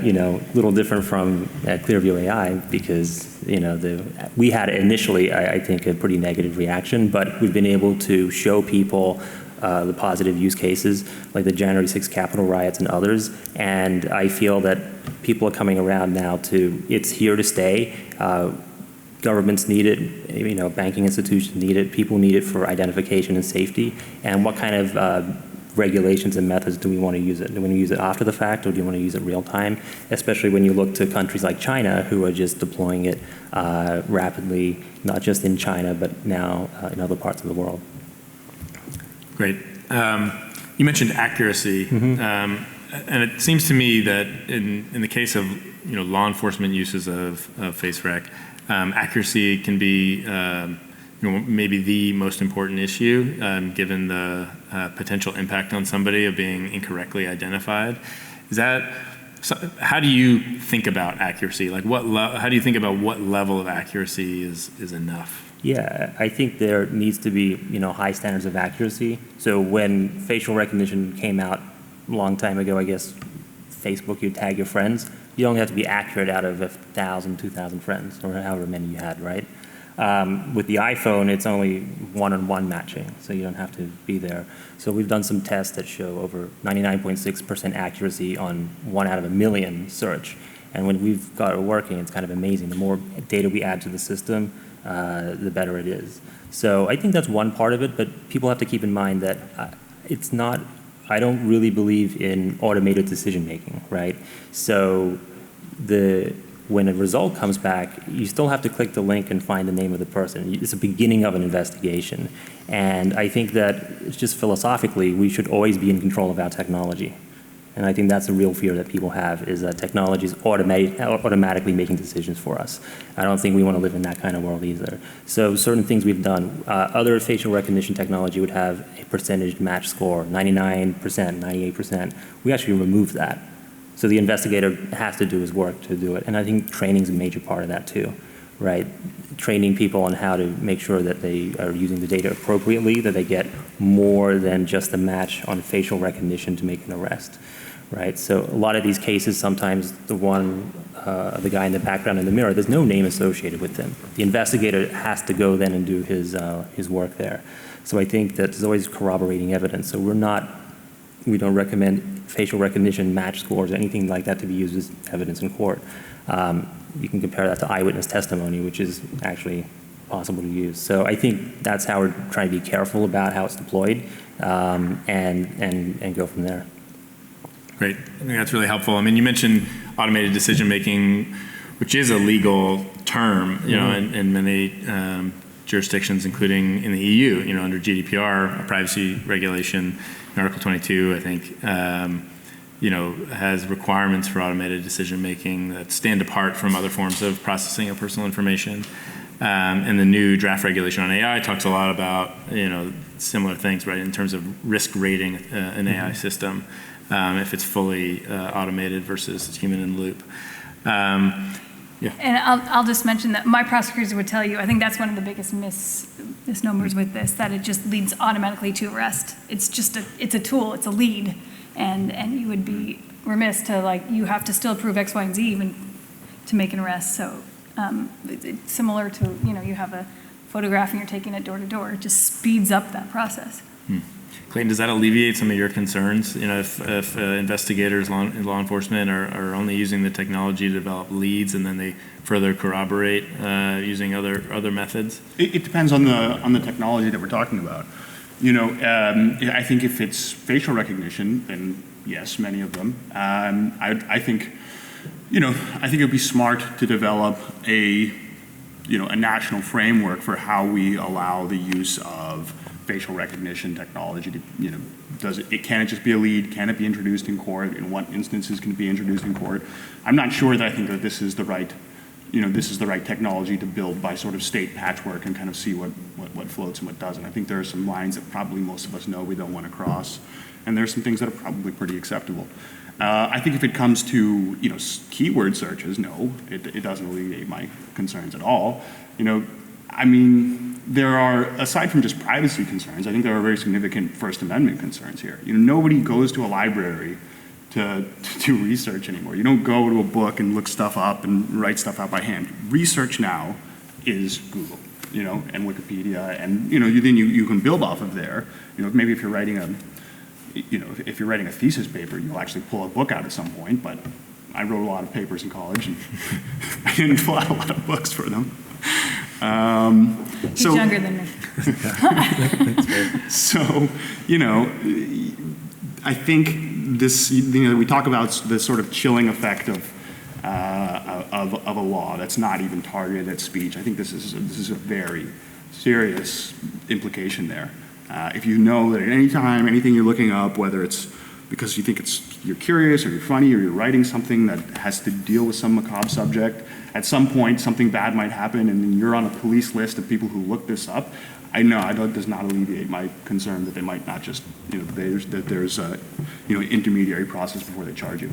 You know, a little different from ClearView AI because, you know, we had initially, I think, a pretty negative reaction, but we've been able to show people the positive use cases, like the January 6th Capitol riots and others. And I feel that people are coming around now to, it's here to stay. Governments need it, you know, banking institutions need it, people need it for identification and safety. And what kind of regulations and methods do we want to use it? Do we want to use it after the fact, or do you want to use it real time? Especially when you look to countries like China, who are just deploying it rapidly, not just in China, but now in other parts of the world. Great. You mentioned accuracy, and it seems to me that in the case of, you know, law enforcement uses of face rec, accuracy can be, you know, maybe the most important issue, given the potential impact on somebody of being incorrectly identified. Is that, how do you think about accuracy? Like, how do you think about what level of accuracy is enough? Yeah, I think there needs to be, you know, high standards of accuracy. So when facial recognition came out a long time ago, I guess Facebook, you tag your friends. You only have to be accurate out of 1,000, 2,000 friends, or however many you had, right? With the iPhone, it's only one-on-one matching, so you don't have to be there. So we've done some tests that show over 99.6% accuracy on 1 out of 1 million search. And when we've got it working, it's kind of amazing. The more data we add to the system, the better it is. So I think that's one part of it, but people have to keep in mind that it's not, I don't really believe in automated decision-making, right? So when a result comes back, you still have to click the link and find the name of the person. It's the beginning of an investigation. And I think that it's just philosophically, we should always be in control of our technology. And I think that's the real fear that people have, is that technology is automatically making decisions for us. I don't think we want to live in that kind of world either. So certain things we've done, other facial recognition technology would have a percentage match score, 99%, 98%. We actually removed that. So the investigator has to do his work to do it. And I think training is a major part of that too, right? Training people on how to make sure that they are using the data appropriately, that they get more than just a match on facial recognition to make an arrest. Right, so a lot of these cases, sometimes the guy in the background in the mirror, there's no name associated with them. The investigator has to go then and do his work there. So I think that there's always corroborating evidence. So we don't recommend facial recognition match scores or anything like that to be used as evidence in court. You can compare that to eyewitness testimony, which is actually possible to use. So I think that's how we're trying to be careful about how it's deployed, and go from there. Great. I think that's really helpful. I mean, you mentioned automated decision-making, which is a legal term, you know, in many jurisdictions, including in the EU, you know, under GDPR, a privacy regulation, in Article 22, I think, you know, has requirements for automated decision-making that stand apart from other forms of processing of personal information. And the new draft regulation on AI talks a lot about, you know, similar things, right, in terms of risk rating an AI system. If it's fully automated versus human in the loop. Yeah. And I'll just mention that my prosecutors would tell you, I think that's one of the biggest misnomers with this, that it just leads automatically to arrest. It's just it's a tool, it's a lead, and you would be remiss to, like, you have to still prove X, Y, and Z even to make an arrest. So It's similar to, you have a photograph and you're taking it door to door. It just speeds up that process. Clayton, does that alleviate some of your concerns? If investigators, law enforcement are only using the technology to develop leads and then they further corroborate using other methods? It depends on the technology that we're talking about. I think if it's facial recognition, then yes, many of them. I think it would be smart to develop a national framework for how we allow the use of facial recognition technology to, can it just be a lead? Can it be introduced in court? In what instances can it be introduced in court? I'm not sure that I think that this is the right, technology to build by sort of state patchwork and kind of see what floats and what doesn't. I think there are some lines that probably most of us know we don't want to cross, and there are some things that are probably pretty acceptable. I think if it comes to, keyword searches, no, it doesn't alleviate my concerns at all. There are, aside from just privacy concerns, I think there are very significant First Amendment concerns here. Nobody goes to a library to do research anymore. You don't go to a book and look stuff up and write stuff out by hand. Research now is Google, and Wikipedia, and then you can build off of there. Maybe if you're writing a thesis paper, you'll actually pull a book out at some point. But I wrote a lot of papers in college, and I didn't pull out a lot of books for them. He's younger than me. So, I think this, we talk about the sort of chilling effect of a law that's not even targeted at speech. I think this is a very serious implication there. If you know that at any time, anything you're looking up, whether it's because you think you're curious or you're funny or you're writing something that has to deal with some macabre subject, at some point something bad might happen and then you're on a police list of people who look this up. I know it does not alleviate my concern that they might not just, there's a, intermediary process before they charge you.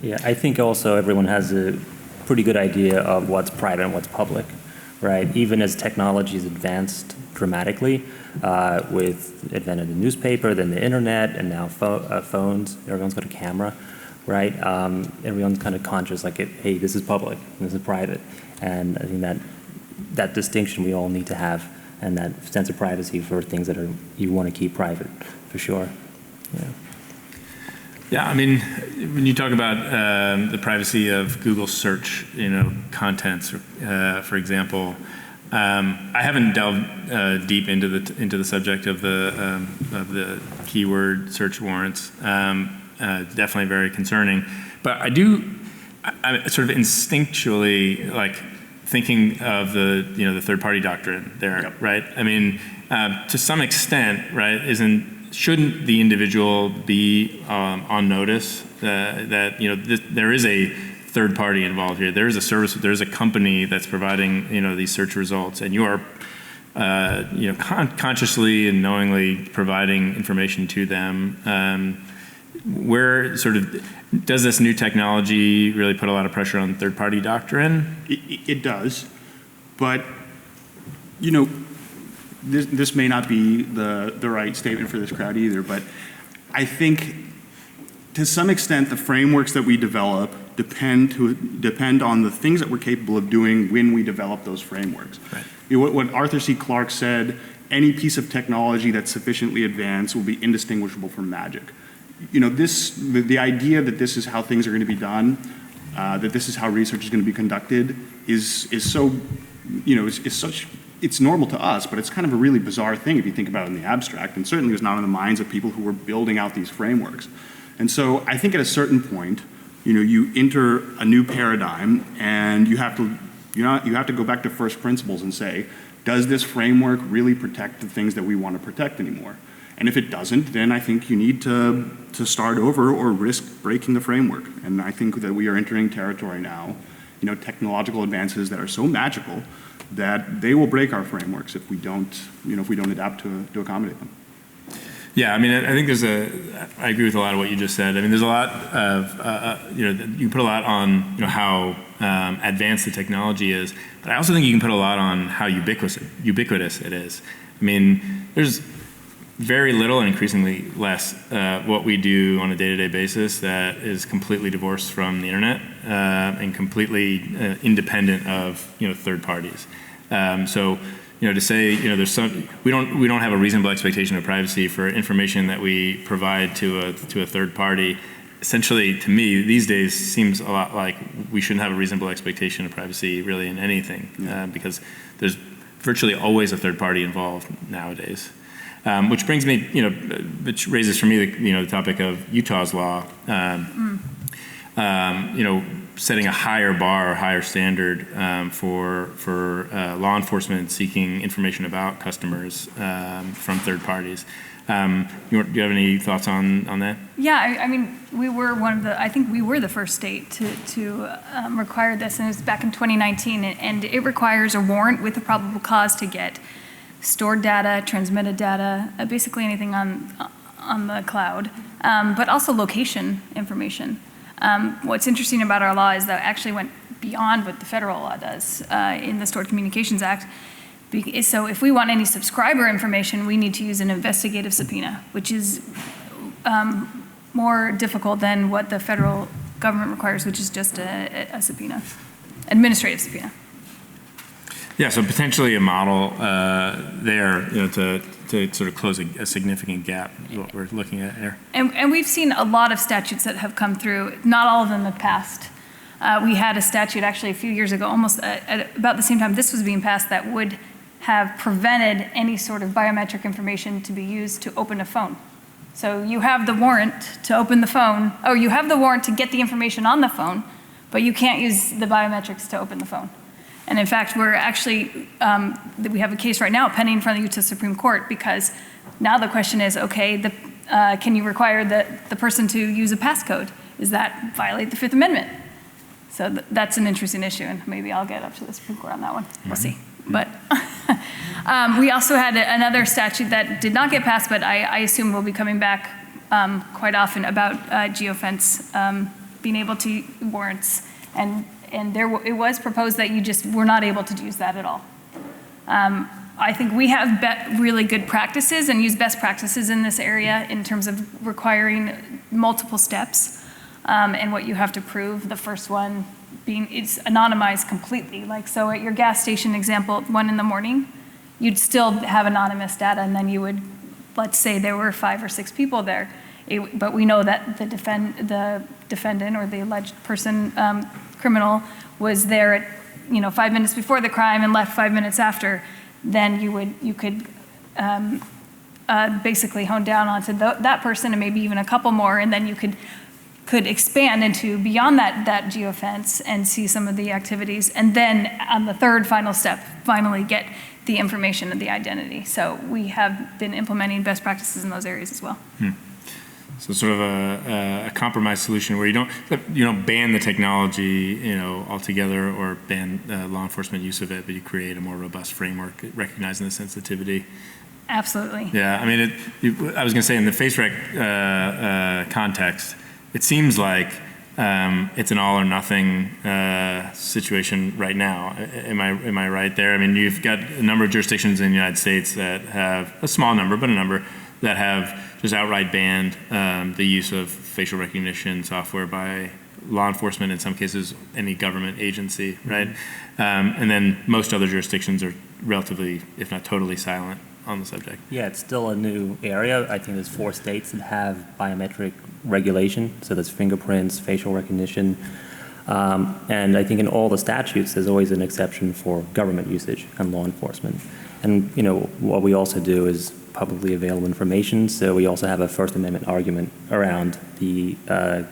Yeah, I think also everyone has a pretty good idea of what's private and what's public, right? Even as technology has advanced dramatically, with advent of the newspaper, then the internet, and now phones. Everyone's got a camera, right? Everyone's kind of conscious, like, hey, this is public, this is private, and I think that distinction we all need to have, and that sense of privacy for things that you want to keep private, for sure. Yeah. Yeah, when you talk about the privacy of Google search, contents, for example. I haven't delved deep into the subject of the keyword search warrants. Definitely very concerning, but I sort of instinctually like thinking of the third party doctrine there, yep. Right? To some extent, right? Shouldn't the individual be on notice that there is a third party involved here? There is a service, there's a company that's providing these search results, and you are consciously and knowingly providing information to them. Where sort of does this new technology really put a lot of pressure on third party doctrine? It does, but this may not be the right statement for this crowd either. But I think to some extent the frameworks that we develop depend on the things that we're capable of doing when we develop those frameworks. Right. What Arthur C. Clarke said, any piece of technology that's sufficiently advanced will be indistinguishable from magic. The idea that this is how things are going to be done, that this is how research is going to be conducted, is so, it's normal to us, but it's kind of a really bizarre thing if you think about it in the abstract, and certainly was not in the minds of people who were building out these frameworks. And so I think at a certain point, you enter a new paradigm, and you have to go back to first principles and say, does this framework really protect the things that we want to protect anymore? And if it doesn't, then I think you need to start over or risk breaking the framework. And I think that we are entering territory now, technological advances that are so magical that they will break our frameworks if we don't adapt to accommodate them. Yeah, I think I agree with a lot of what you just said. There's a lot of, you put a lot on, how advanced the technology is, but I also think you can put a lot on how ubiquitous it is. very little and increasingly less what we do on a day-to-day basis that is completely divorced from the internet and completely independent of third parties. So to say there's some we don't have a reasonable expectation of privacy for information that we provide to a third party. Essentially, to me, these days seems a lot like we shouldn't have a reasonable expectation of privacy really in anything because there's virtually always a third party involved nowadays. Which brings me, which raises for me the topic of Utah's law. Setting a higher bar or higher standard for law enforcement seeking information about customers from third parties. Do you have any thoughts on that? Yeah, I mean, we were I think we were the first state to require this, and it was back in 2019, and it requires a warrant with a probable cause to get stored data, transmitted data, basically anything on the cloud, but also location information. What's interesting about our law is that it actually went beyond what the federal law does in the Stored Communications Act. So if we want any subscriber information, we need to use an investigative subpoena, which is more difficult than what the federal government requires, which is just a subpoena, administrative subpoena. Yeah, so potentially a model there, to sort of close a significant gap is what we're looking at here. And we've seen a lot of statutes that have come through. Not all of them have passed. We had a statute actually a few years ago, almost at about the same time this was being passed, that would have prevented any sort of biometric information to be used to open a phone. So you have the warrant to open the phone, or you have the warrant to get the information on the phone, but you can't use the biometrics to open the phone. And in fact, we're actually, we have a case right now pending in front of the Utah Supreme Court, because now the question is, okay, can you require the person to use a passcode? Does that violate the Fifth Amendment? So that's an interesting issue, and maybe I'll get up to the Supreme Court on that one. We'll see. But we also had another statute that did not get passed, but I assume will be coming back quite often, about geofence being able to warrants, and it was proposed that you just were not able to use that at all. I think we have really good practices and use best practices in this area in terms of requiring multiple steps and what you have to prove. The first one being it's anonymized completely. Like, so at your gas station example, 1 in the morning, you'd still have anonymous data, and then you would, let's say there were 5 or 6 people there, but we know that the defendant or the alleged person, criminal, was there at 5 minutes before the crime and left 5 minutes after. Then you could basically hone down onto that person and maybe even a couple more, and then you could expand into beyond that geofence and see some of the activities, and then on the third final step, finally get the information and the identity. So we have been implementing best practices in those areas as well. So sort of a compromise solution where you don't ban the technology altogether or ban law enforcement use of it, but you create a more robust framework recognizing the sensitivity. Absolutely. Yeah, I mean, I was going to say in the face rec context, it seems like it's an all or nothing situation right now. Am I right there? I mean, you've got a number of jurisdictions in the United States that have a small number, but a number that have just outright banned the use of facial recognition software by law enforcement, in some cases any government agency, right? And then most other jurisdictions are relatively, if not totally, silent on the subject. Yeah, it's still a new area. I think there's 4 states that have biometric regulation. So there's fingerprints, facial recognition. And I think in all the statutes, there's always an exception for government usage and law enforcement. And what we also do is publicly available information. So we also have a First Amendment argument around the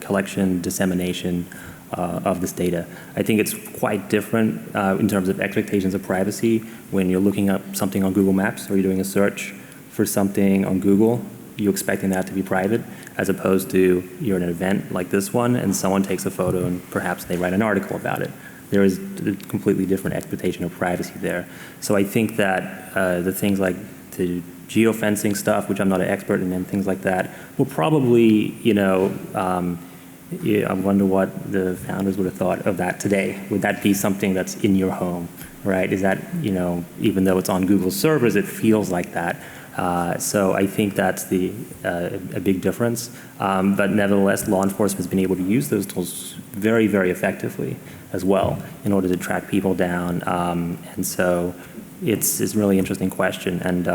collection, dissemination of this data. I think it's quite different in terms of expectations of privacy when you're looking up something on Google Maps or you're doing a search for something on Google. You're expecting that to be private, as opposed to you're at an event like this one and someone takes a photo and perhaps they write an article about it. There is a completely different expectation of privacy there. So I think that the things like the geofencing stuff, which I'm not an expert in, and things like that, will probably, I wonder what the founders would have thought of that today. Would that be something that's in your home, right? Is that, even though it's on Google servers, it feels like that. So I think that's a big difference. But nevertheless, law enforcement has been able to use those tools very, very effectively as well in order to track people down. And so it's a really interesting question. And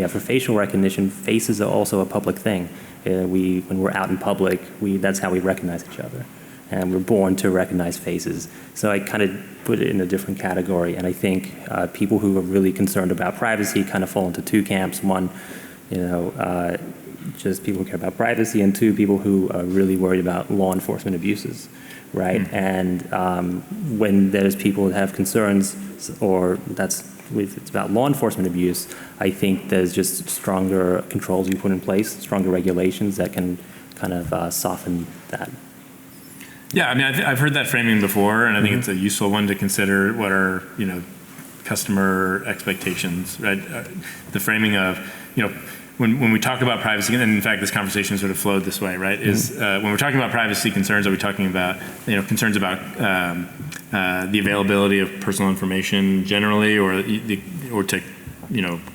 for facial recognition, faces are also a public thing. When we're out in public, that's how we recognize each other. And we're born to recognize faces. So I kind of put it in a different category. And I think people who are really concerned about privacy kind of fall into two camps. One, just people who care about privacy, and two, people who are really worried about law enforcement abuses, right? And when there's people that have concerns, or it's about law enforcement abuse, I think there's just stronger controls you put in place, stronger regulations that can kind of soften that. Yeah, I mean, I've heard that framing before, and I think it's a useful one to consider. What are, customer expectations, right? The framing of, when we talk about privacy, and in fact, this conversation sort of flowed this way, right? Is when we're talking about privacy concerns, are we talking about, concerns about the availability of personal information generally, or to,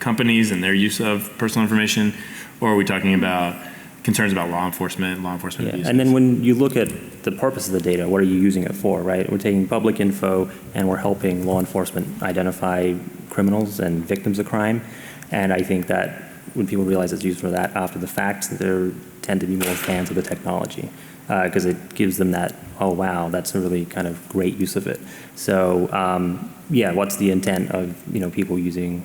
companies and their use of personal information, or are we talking about concerns about law enforcement abuses? And then when you look at the purpose of the data, what are you using it for, right? We're taking public info and we're helping law enforcement identify criminals and victims of crime. And I think that when people realize it's used for that after the fact, they tend to be more fans of the technology because it gives them that, oh wow, that's a really kind of great use of it. So what's the intent of people using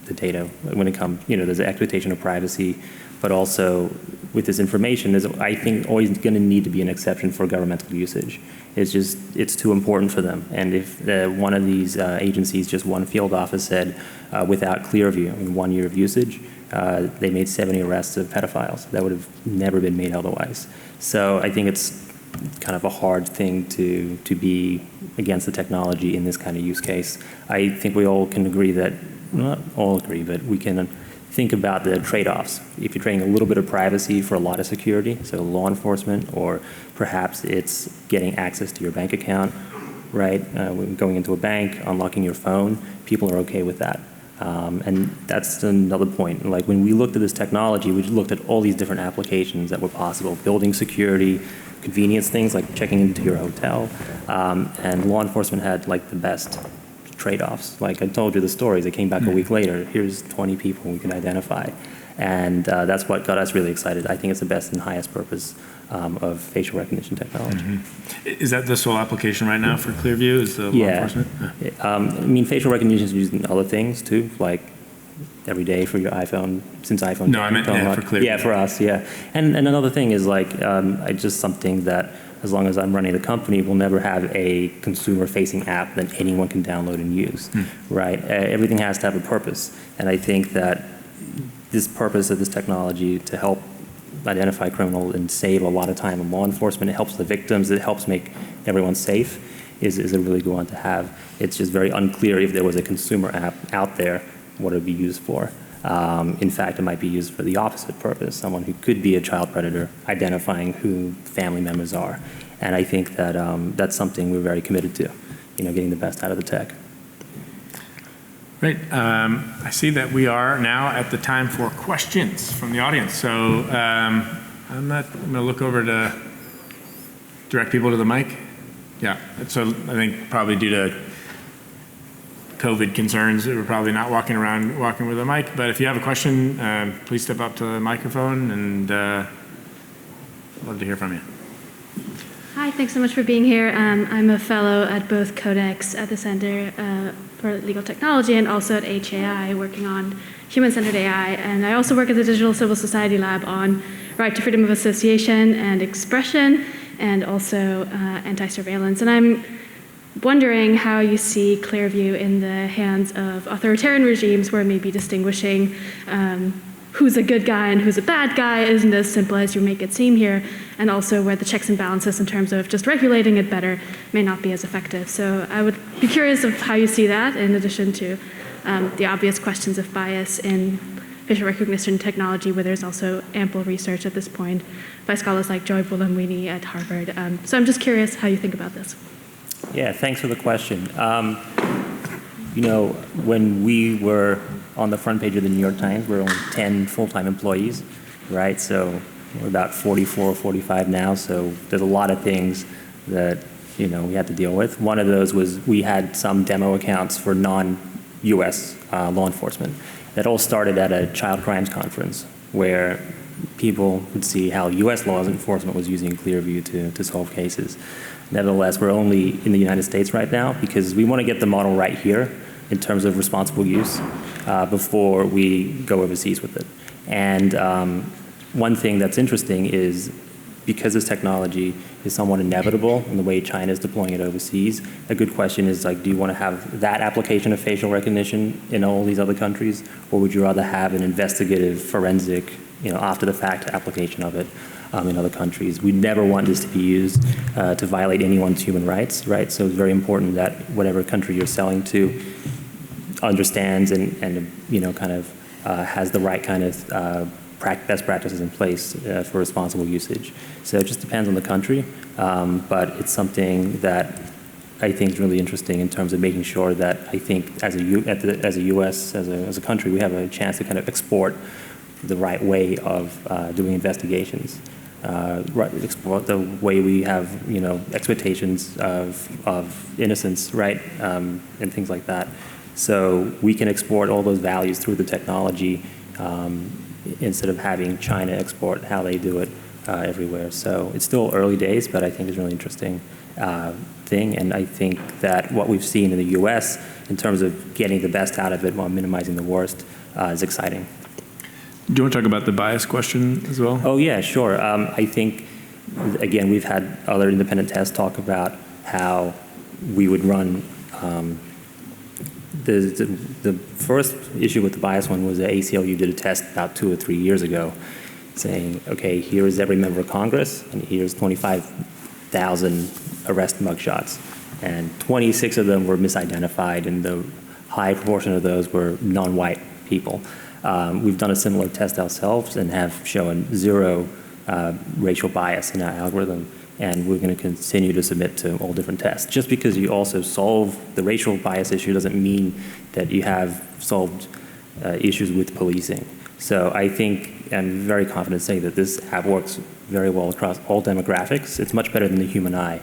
the data when it comes, there's an expectation of privacy, but also with this information is, I think, always going to need to be an exception for governmental usage. It's too important for them. And if one of these agencies, just one field office said, without ClearView, in 1 year of usage, they made 70 arrests of pedophiles. That would have never been made otherwise. So I think it's kind of a hard thing to be against the technology in this kind of use case. I think we all can agree that, not all agree, but we can think about the trade-offs. If you're trading a little bit of privacy for a lot of security, so law enforcement, or perhaps it's getting access to your bank account, right? When going into a bank, unlocking your phone, people are okay with that. And that's another point. Like when we looked at this technology, we looked at all these different applications that were possible, building security, convenience things like checking into your hotel, and law enforcement had like the best trade-offs. Like I told you the stories, they came back a week later, here's 20 people we can identify. And that's what got us really excited. I think it's the best and highest purpose of facial recognition technology. Is that the sole application right now for ClearView, is the law enforcement? I mean, facial recognition is used in other things too, like every day for your iPhone, since iPhone. No, I meant for ClearView. Yeah, for us, yeah. And another thing is like, just something that as long as I'm running the company, we'll never have a consumer-facing app that anyone can download and use, right? Everything has to have a purpose. And I think that this purpose of this technology to help identify criminals and save a lot of time in law enforcement, it helps the victims, it helps make everyone safe, is a really good one to have. It's just very unclear if there was a consumer app out there, what it would be used for. In fact, it might be used for the opposite purpose, someone who could be a child predator, identifying who family members are. And I think that that's something we're very committed to, getting the best out of the tech. Great. I see that we are now at the time for questions from the audience. So I'm going to look over to direct people to the mic. Yeah. So I think probably due to COVID concerns, we're probably not walking with a mic. But if you have a question, please step up to the microphone, and I'd love to hear from you. Hi, thanks so much for being here. I'm a fellow at both Codex at the Center for Legal Technology and also at HAI working on human-centered AI. And I also work at the Digital Civil Society Lab on right to freedom of association and expression, and also anti-surveillance. And I'm wondering how you see ClearView in the hands of authoritarian regimes where maybe distinguishing who's a good guy and who's a bad guy isn't as simple as you make it seem here, and also where the checks and balances in terms of just regulating it better may not be as effective. So I would be curious of how you see that, in addition to the obvious questions of bias in facial recognition technology, where there's also ample research at this point by scholars like Joy Buolamwini at Harvard. So I'm just curious how you think about this. Yeah, thanks for the question. When we were on the front page of the New York Times. We're only 10 full-time employees, right? So we're about 44 or 45 now, so there's a lot of things that we had to deal with. One of those was we had some demo accounts for non-US law enforcement. That all started at a child crimes conference where people could see how US law enforcement was using ClearView to solve cases. Nevertheless, we're only in the United States right now because we want to get the model right here in terms of responsible use before we go overseas with it. And one thing that's interesting is because this technology is somewhat inevitable in the way China is deploying it overseas, a good question is, like, do you want to have that application of facial recognition in all these other countries, or would you rather have an investigative, forensic, after-the-fact application of it in other countries? We never want this to be used to violate anyone's human rights, right? So it's very important that whatever country you're selling to understands and kind of has the right kind of best practices in place for responsible usage. So it just depends on the country, but it's something that I think is really interesting in terms of making sure that I think as a U.S., as a country, we have a chance to kind of export the right way of doing investigations, export the way we have expectations of innocence, right, and things like that. So we can export all those values through the technology instead of having China export how they do it everywhere. So it's still early days, but I think it's a really interesting thing. And I think that what we've seen in the US in terms of getting the best out of it while minimizing the worst is exciting. Do you want to talk about the bias question as well? Oh, yeah, sure. I think, again, we've had other independent tests talk about how we would run. The first issue with the bias one was the ACLU did a test about 2 or 3 years ago saying, okay, here is every member of Congress, and here's 25,000 arrest mugshots. And 26 of them were misidentified, and the high proportion of those were non-white people. We've done a similar test ourselves and have shown 0 racial bias in our algorithm. And we're going to continue to submit to all different tests. Just because you also solve the racial bias issue doesn't mean that you have solved issues with policing. So I think I'm very confident saying that this app works very well across all demographics. It's much better than the human eye.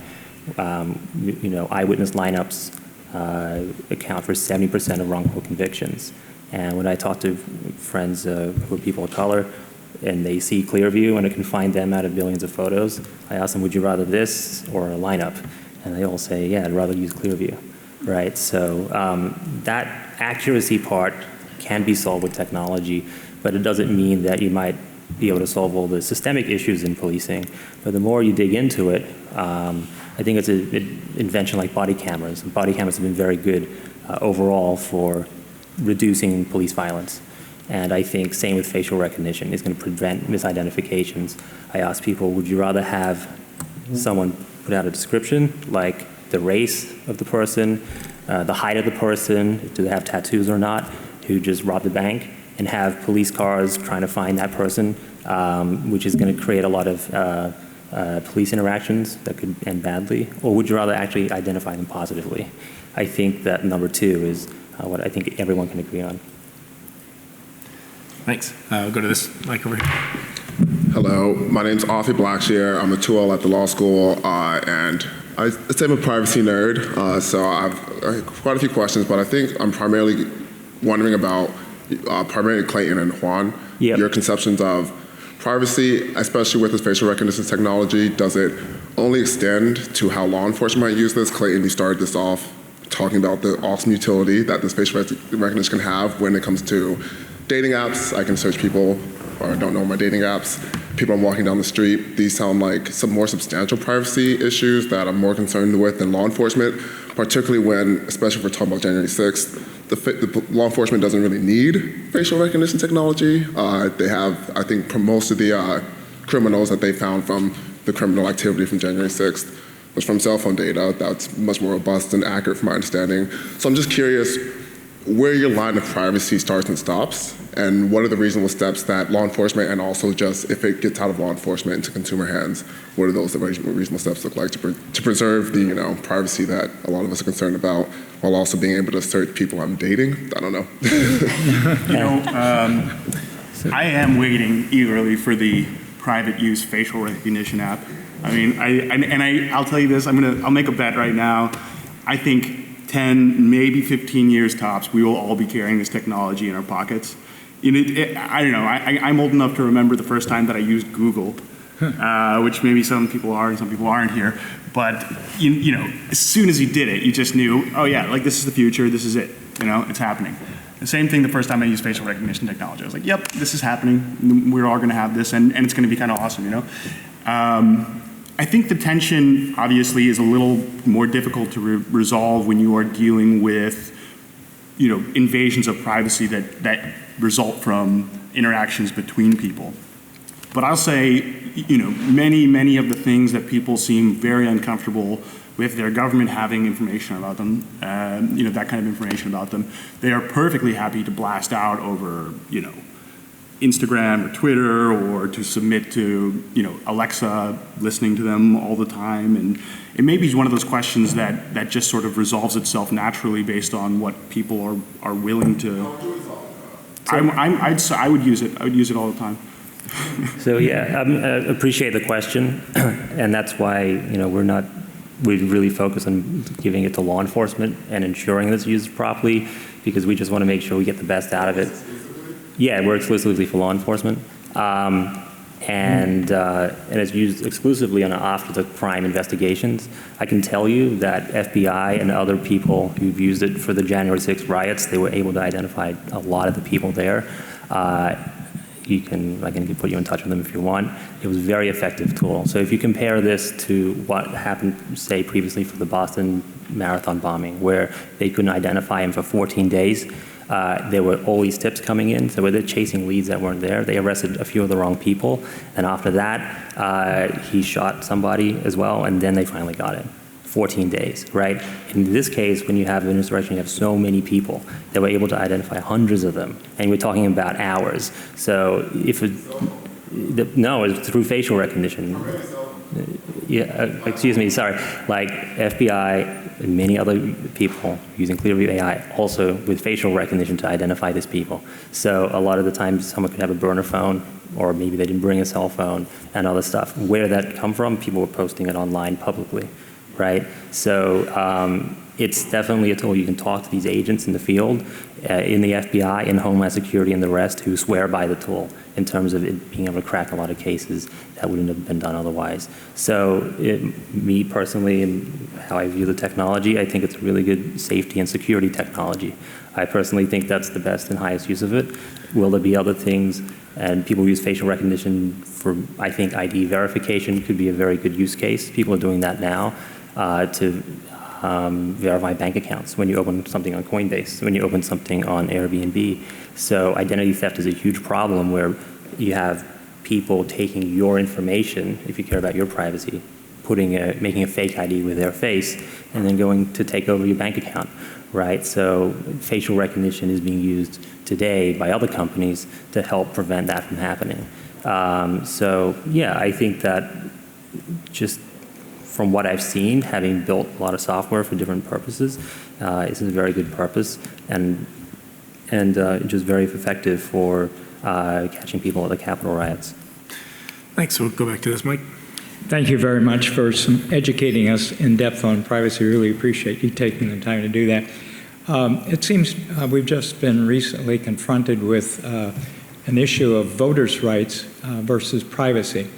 Eyewitness lineups account for 70% of wrongful convictions. And when I talk to friends who are people of color, and they see ClearView and it can find them out of billions of photos, I ask them, would you rather this or a lineup? And they all say, yeah, I'd rather use ClearView, right? So that accuracy part can be solved with technology, but it doesn't mean that you might be able to solve all the systemic issues in policing. But the more you dig into it, I think it's an invention like body cameras. Body cameras have been very good overall for reducing police violence. And I think same with facial recognition. It's going to prevent misidentifications. I ask people, would you rather have someone put out a description, like the race of the person, the height of the person, do they have tattoos or not, who just robbed the bank, and have police cars trying to find that person, which is going to create a lot of police interactions that could end badly? Or would you rather actually identify them positively? I think that number 2 is what I think everyone can agree on. Thanks. I'll go to this mic over here. Hello, my name's Afi Blackshear. I'm a 2L at the law school, and I'd say I'm a privacy nerd, so I've quite a few questions, but I think I'm primarily wondering about primarily Clayton and Hoan, your conceptions of privacy, especially with this facial recognition technology. Does it only extend to how law enforcement might use this? Clayton, you started this off talking about the awesome utility that this facial recognition can have when it comes to dating apps. I can search people, or I don't know my dating apps, people I'm walking down the street. These sound like some more substantial privacy issues that I'm more concerned with than law enforcement, particularly when, especially if we're talking about January 6th, the law enforcement doesn't really need facial recognition technology. They have, I think, for most of the criminals that they found from the criminal activity from January 6th was from cell phone data. That's much more robust and accurate from my understanding. So I'm just curious where your line of privacy starts and stops, And what are the reasonable steps that law enforcement, and also just if it gets out of law enforcement into consumer hands, what do those reasonable steps look like to preserve the privacy that a lot of us are concerned about, while also being able to search people I'm dating? I don't know. I am waiting eagerly for the private use facial recognition app. I mean, I'll tell you this, I'll make a bet right now. I think 10, maybe 15 years tops, we will all be carrying this technology in our pockets. I don't know, I'm old enough to remember the first time that I used Google, which maybe some people are and some people aren't here. But, as soon as you did it, you just knew, oh yeah, like this is the future, this is it, it's happening. The same thing the first time I used facial recognition technology. I was like, yep, this is happening. We're all going to have this, and it's going to be kind of awesome, I think the tension, obviously, is a little more difficult to resolve when you are dealing with, invasions of privacy that result from interactions between people. But I'll say, many of the things that people seem very uncomfortable with their government having information about them, that kind of information about them, they are perfectly happy to blast out over, Instagram or Twitter, or to submit to, Alexa listening to them all the time. And it may be one of those questions that just sort of resolves itself naturally based on what people are willing to. I would use it. I would use it all the time. So yeah, I appreciate the question, and that's why we really focus on giving it to law enforcement and ensuring that it's used properly, because we just want to make sure we get the best out of it. Yeah, we're exclusively for law enforcement, and it's used exclusively on after the crime investigations. I can tell you that FBI and other people who've used it for the January 6th riots, they were able to identify a lot of the people there. I can put you in touch with them if you want. It was a very effective tool. So if you compare this to what happened, say, previously for the Boston Marathon bombing, where they couldn't identify him for 14 days, there were all these tips coming in, so they're chasing leads that weren't there. They arrested a few of the wrong people, and after that, he shot somebody as well, and then they finally got him. 14 days, right? In this case, when you have an insurrection, you have so many people, they were able to identify hundreds of them, and we're talking about hours. So no, it's through facial recognition. Yeah, excuse me, sorry. Like FBI and many other people using ClearView AI also with facial recognition to identify these people. So a lot of the times someone could have a burner phone, or maybe they didn't bring a cell phone and other stuff. Where did that come from? People were posting it online publicly, right? So it's definitely a tool. You can talk to these agents in the field, in the FBI, in Homeland Security, and the rest who swear by the tool in terms of it being able to crack a lot of cases that wouldn't have been done otherwise. So me personally, and how I view the technology, I think it's a really good safety and security technology. I personally think that's the best and highest use of it. Will there be other things? And people use facial recognition for, I think, ID verification could be a very good use case. People are doing that now to verify bank accounts when you open something on Coinbase, when you open something on Airbnb. So identity theft is a huge problem where you have people taking your information, if you care about your privacy, making a fake ID with their face, and then going to take over your bank account, right? So facial recognition is being used today by other companies to help prevent that from happening. So yeah, I think that just from what I've seen, having built a lot of software for different purposes, it's a very good purpose and just very effective for catching people at the Capitol riots. Thanks. We'll go back to this, Mike. Thank you very much for educating us in depth on privacy. Really appreciate you taking the time to do that. It seems we've just been recently confronted with an issue of voters' rights versus privacy.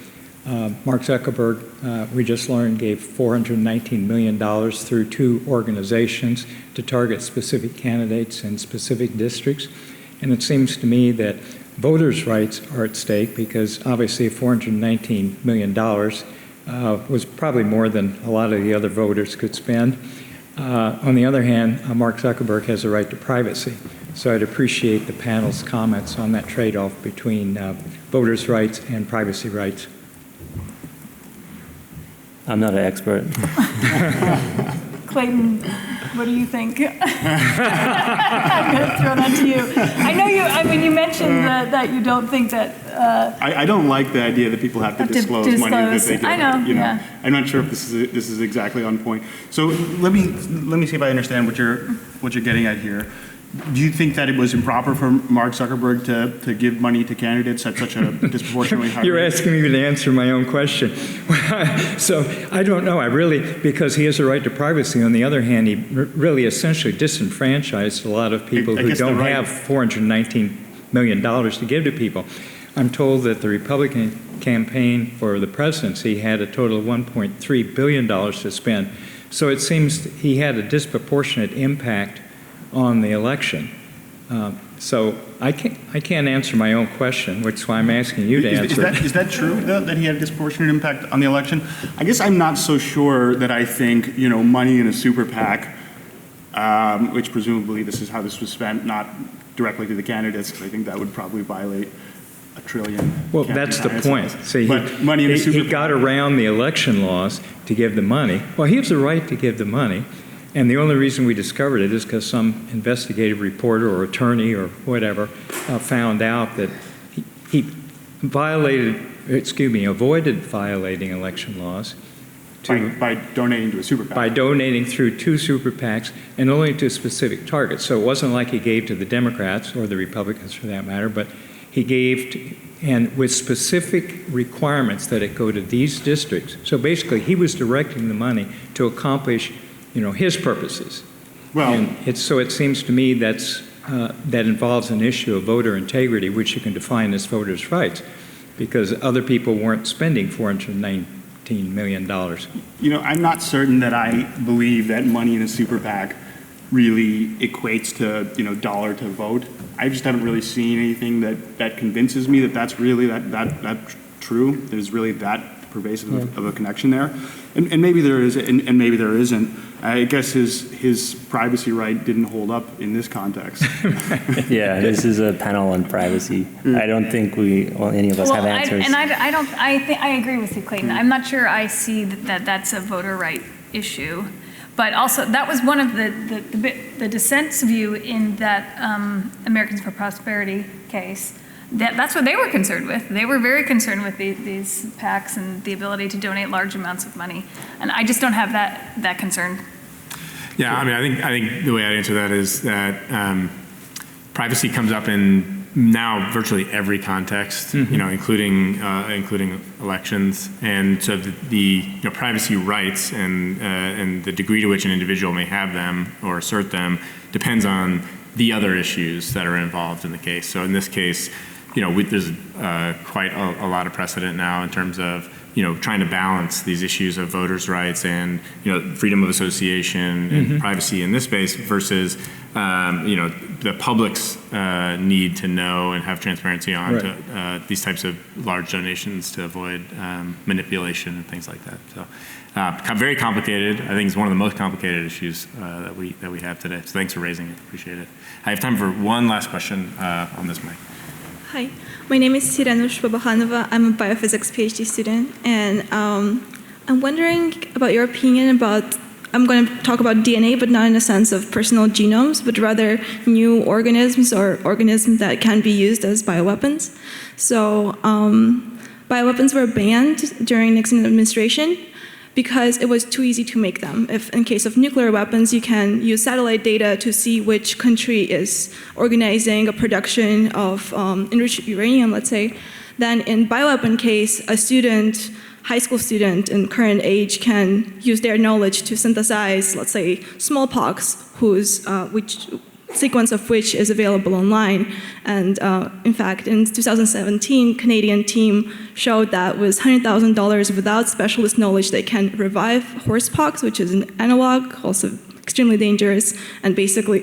Mark Zuckerberg, we just learned, gave $419 million through 2 organizations to target specific candidates in specific districts. And it seems to me that voters' rights are at stake because obviously $419 million was probably more than a lot of the other voters could spend. On the other hand, Mark Zuckerberg has a right to privacy. So I'd appreciate the panel's comments on that trade-off between voters' rights and privacy rights. I'm not an expert. Clayton, what do you think? I'm going to throw that to you. I know you mentioned that you don't think that... I don't like the idea that people have to disclose money that they get. I know, yeah. I'm not sure if this is exactly on point. So let me see if I understand what you're getting at here. Do you think that it was improper for Mark Zuckerberg to give money to candidates at such a disproportionately high rate? You're asking me to answer my own question. So I don't know. Because he has a right to privacy. On the other hand, he really essentially disenfranchised a lot of people who don't have $419 million to give to people. I'm told that the Republican campaign for the presidency had a total of $1.3 billion to spend. So it seems he had a disproportionate impact on the election. So I can't answer my own question, which is why I'm asking you to answer it. Is that true, though, that he had a disproportionate impact on the election? I guess I'm not so sure that I think, money in a super PAC, which presumably this is how this was spent, not directly to the candidates, because I think that would probably violate $1 trillion. Well, that's the point. See, he got around the election laws to give the money. Well, he has the right to give the money. And the only reason we discovered it is because some investigative reporter or attorney or whatever found out that he avoided violating election laws by donating to a super PAC. By donating through 2 super PACs and only to specific targets. So it wasn't like he gave to the Democrats or the Republicans for that matter, but he gave and with specific requirements that it go to these districts. So basically he was directing the money to accomplish his purposes. Well, and so it seems to me that involves an issue of voter integrity, which you can define as voters' rights, because other people weren't spending $419 million. I'm not certain that I believe that money in a super PAC really equates to, dollar to vote. I just haven't really seen anything that convinces me that that's really that true. There's really that pervasive of a connection there. And maybe there is, and maybe there isn't. I guess his privacy right didn't hold up in this context. Yeah, this is a panel on privacy. I don't think any of us have answers. I agree with you, Clayton. I'm not sure I see that that's a voter right issue. But also, that was one of the dissent's view in that Americans for Prosperity case. That's what they were concerned with. They were very concerned with these PACs and the ability to donate large amounts of money. And I just don't have that concern. Yeah, I think the way I'd answer that is that privacy comes up in now virtually every context, including elections. And so the privacy rights and the degree to which an individual may have them or assert them depends on the other issues that are involved in the case. So in this case, there's quite a lot of precedent now in terms of trying to balance these issues of voters' rights and freedom of association and privacy in this space versus the public's need to know and have transparency on these types of large donations to avoid manipulation and things like that. So very complicated. I think it's one of the most complicated issues that we have today. So thanks for raising it. Appreciate it. I have time for one last question on this mic. Hi, my name is Siranush Babahanova. I'm a biophysics PhD student, and I'm wondering about your opinion about, I'm going to talk about DNA, but not in the sense of personal genomes, but rather new organisms or organisms that can be used as bioweapons. So bioweapons were banned during Nixon administration because it was too easy to make them. If in case of nuclear weapons, you can use satellite data to see which country is organizing a production of enriched uranium, let's say. Then in bioweapon case, a student, high school student in current age can use their knowledge to synthesize, let's say, smallpox, which sequence of which is available online. And in fact, in 2017, Canadian team showed that with $100,000 without specialist knowledge, they can revive horsepox, which is an analog, also extremely dangerous, and basically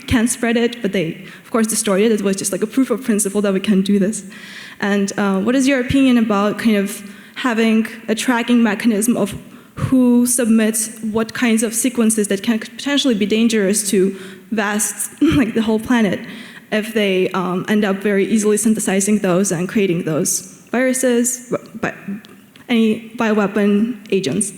can't spread it, but they, of course, destroyed it. It was just like a proof of principle that we can do this. And what is your opinion about kind of having a tracking mechanism of who submits what kinds of sequences that can potentially be dangerous to vast, like the whole planet, if they end up very easily synthesizing those and creating those viruses, any bioweapon agents?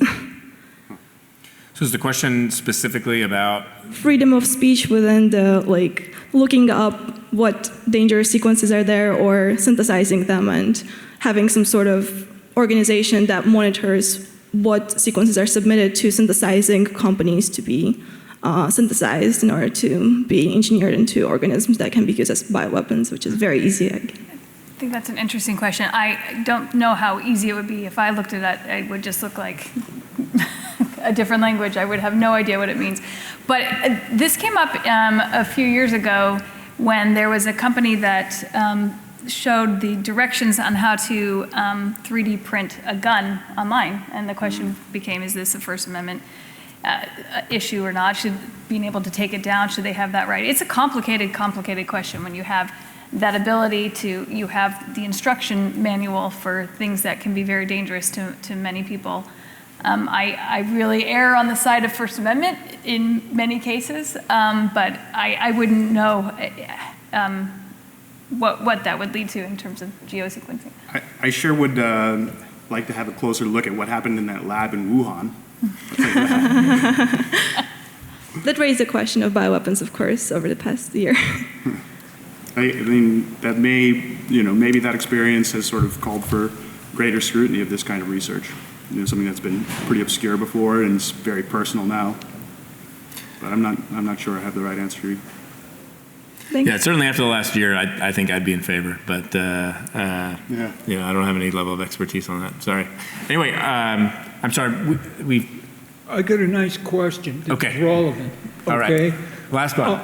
So is the question specifically about? Freedom of speech within the, like, looking up what dangerous sequences are there or synthesizing them and having some sort of organization that monitors what sequences are submitted to synthesizing companies to be synthesized in order to be engineered into organisms that can be used as bioweapons, which is very easy. I think that's an interesting question. I don't know how easy it would be. If I looked at it, it would just look like a different language. I would have no idea what it means. But this came up a few years ago when there was a company that showed the directions on how to 3D print a gun online. And the question became, is this a First Amendment issue or not? Should being able to take it down, should they have that right? It's a complicated question when you have that ability to, you have the instruction manual for things that can be very dangerous to many people. I really err on the side of First Amendment in many cases, but I wouldn't know what that would lead to in terms of geosequencing. I sure would like to have a closer look at what happened in that lab in Wuhan. That raised the question of bioweapons, of course, over the past year. I mean, that maybe that experience has sort of called for greater scrutiny of this kind of research. Something that's been pretty obscure before and is very personal now. But I'm not sure I have the right answer for you. Yeah, certainly after the last year, I think I'd be in favor. But I don't have any level of expertise on that. Sorry. Anyway, I'm sorry. I got a nice question that's okay. relevant. All right. Last one.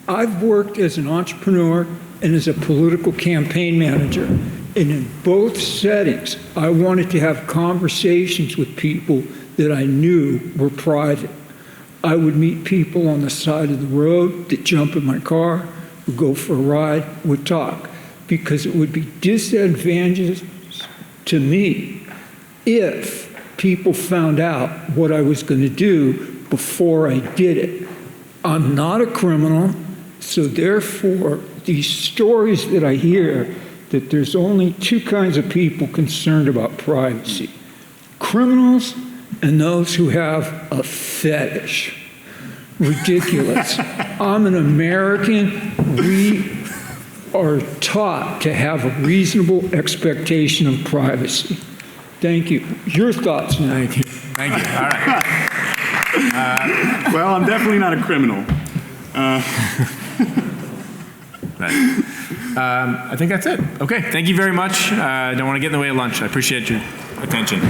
I've worked as an entrepreneur and as a political campaign manager. And in both settings, I wanted to have conversations with people that I knew were private. I would meet people on the side of the road that jump in my car, would go for a ride, would talk, because it would be disadvantageous to me if people found out what I was going to do before I did it. I'm not a criminal, so therefore, these stories that I hear that there's only two kinds of people concerned about privacy: criminals and those who have a fetish. Ridiculous. I'm an American. We are taught to have a reasonable expectation of privacy. Thank you. Your thoughts now. Thank you. Thank you. All right. Well, I'm definitely not a criminal. Right. I think that's it. Okay, thank you very much. I don't want to get in the way of lunch. I appreciate your attention.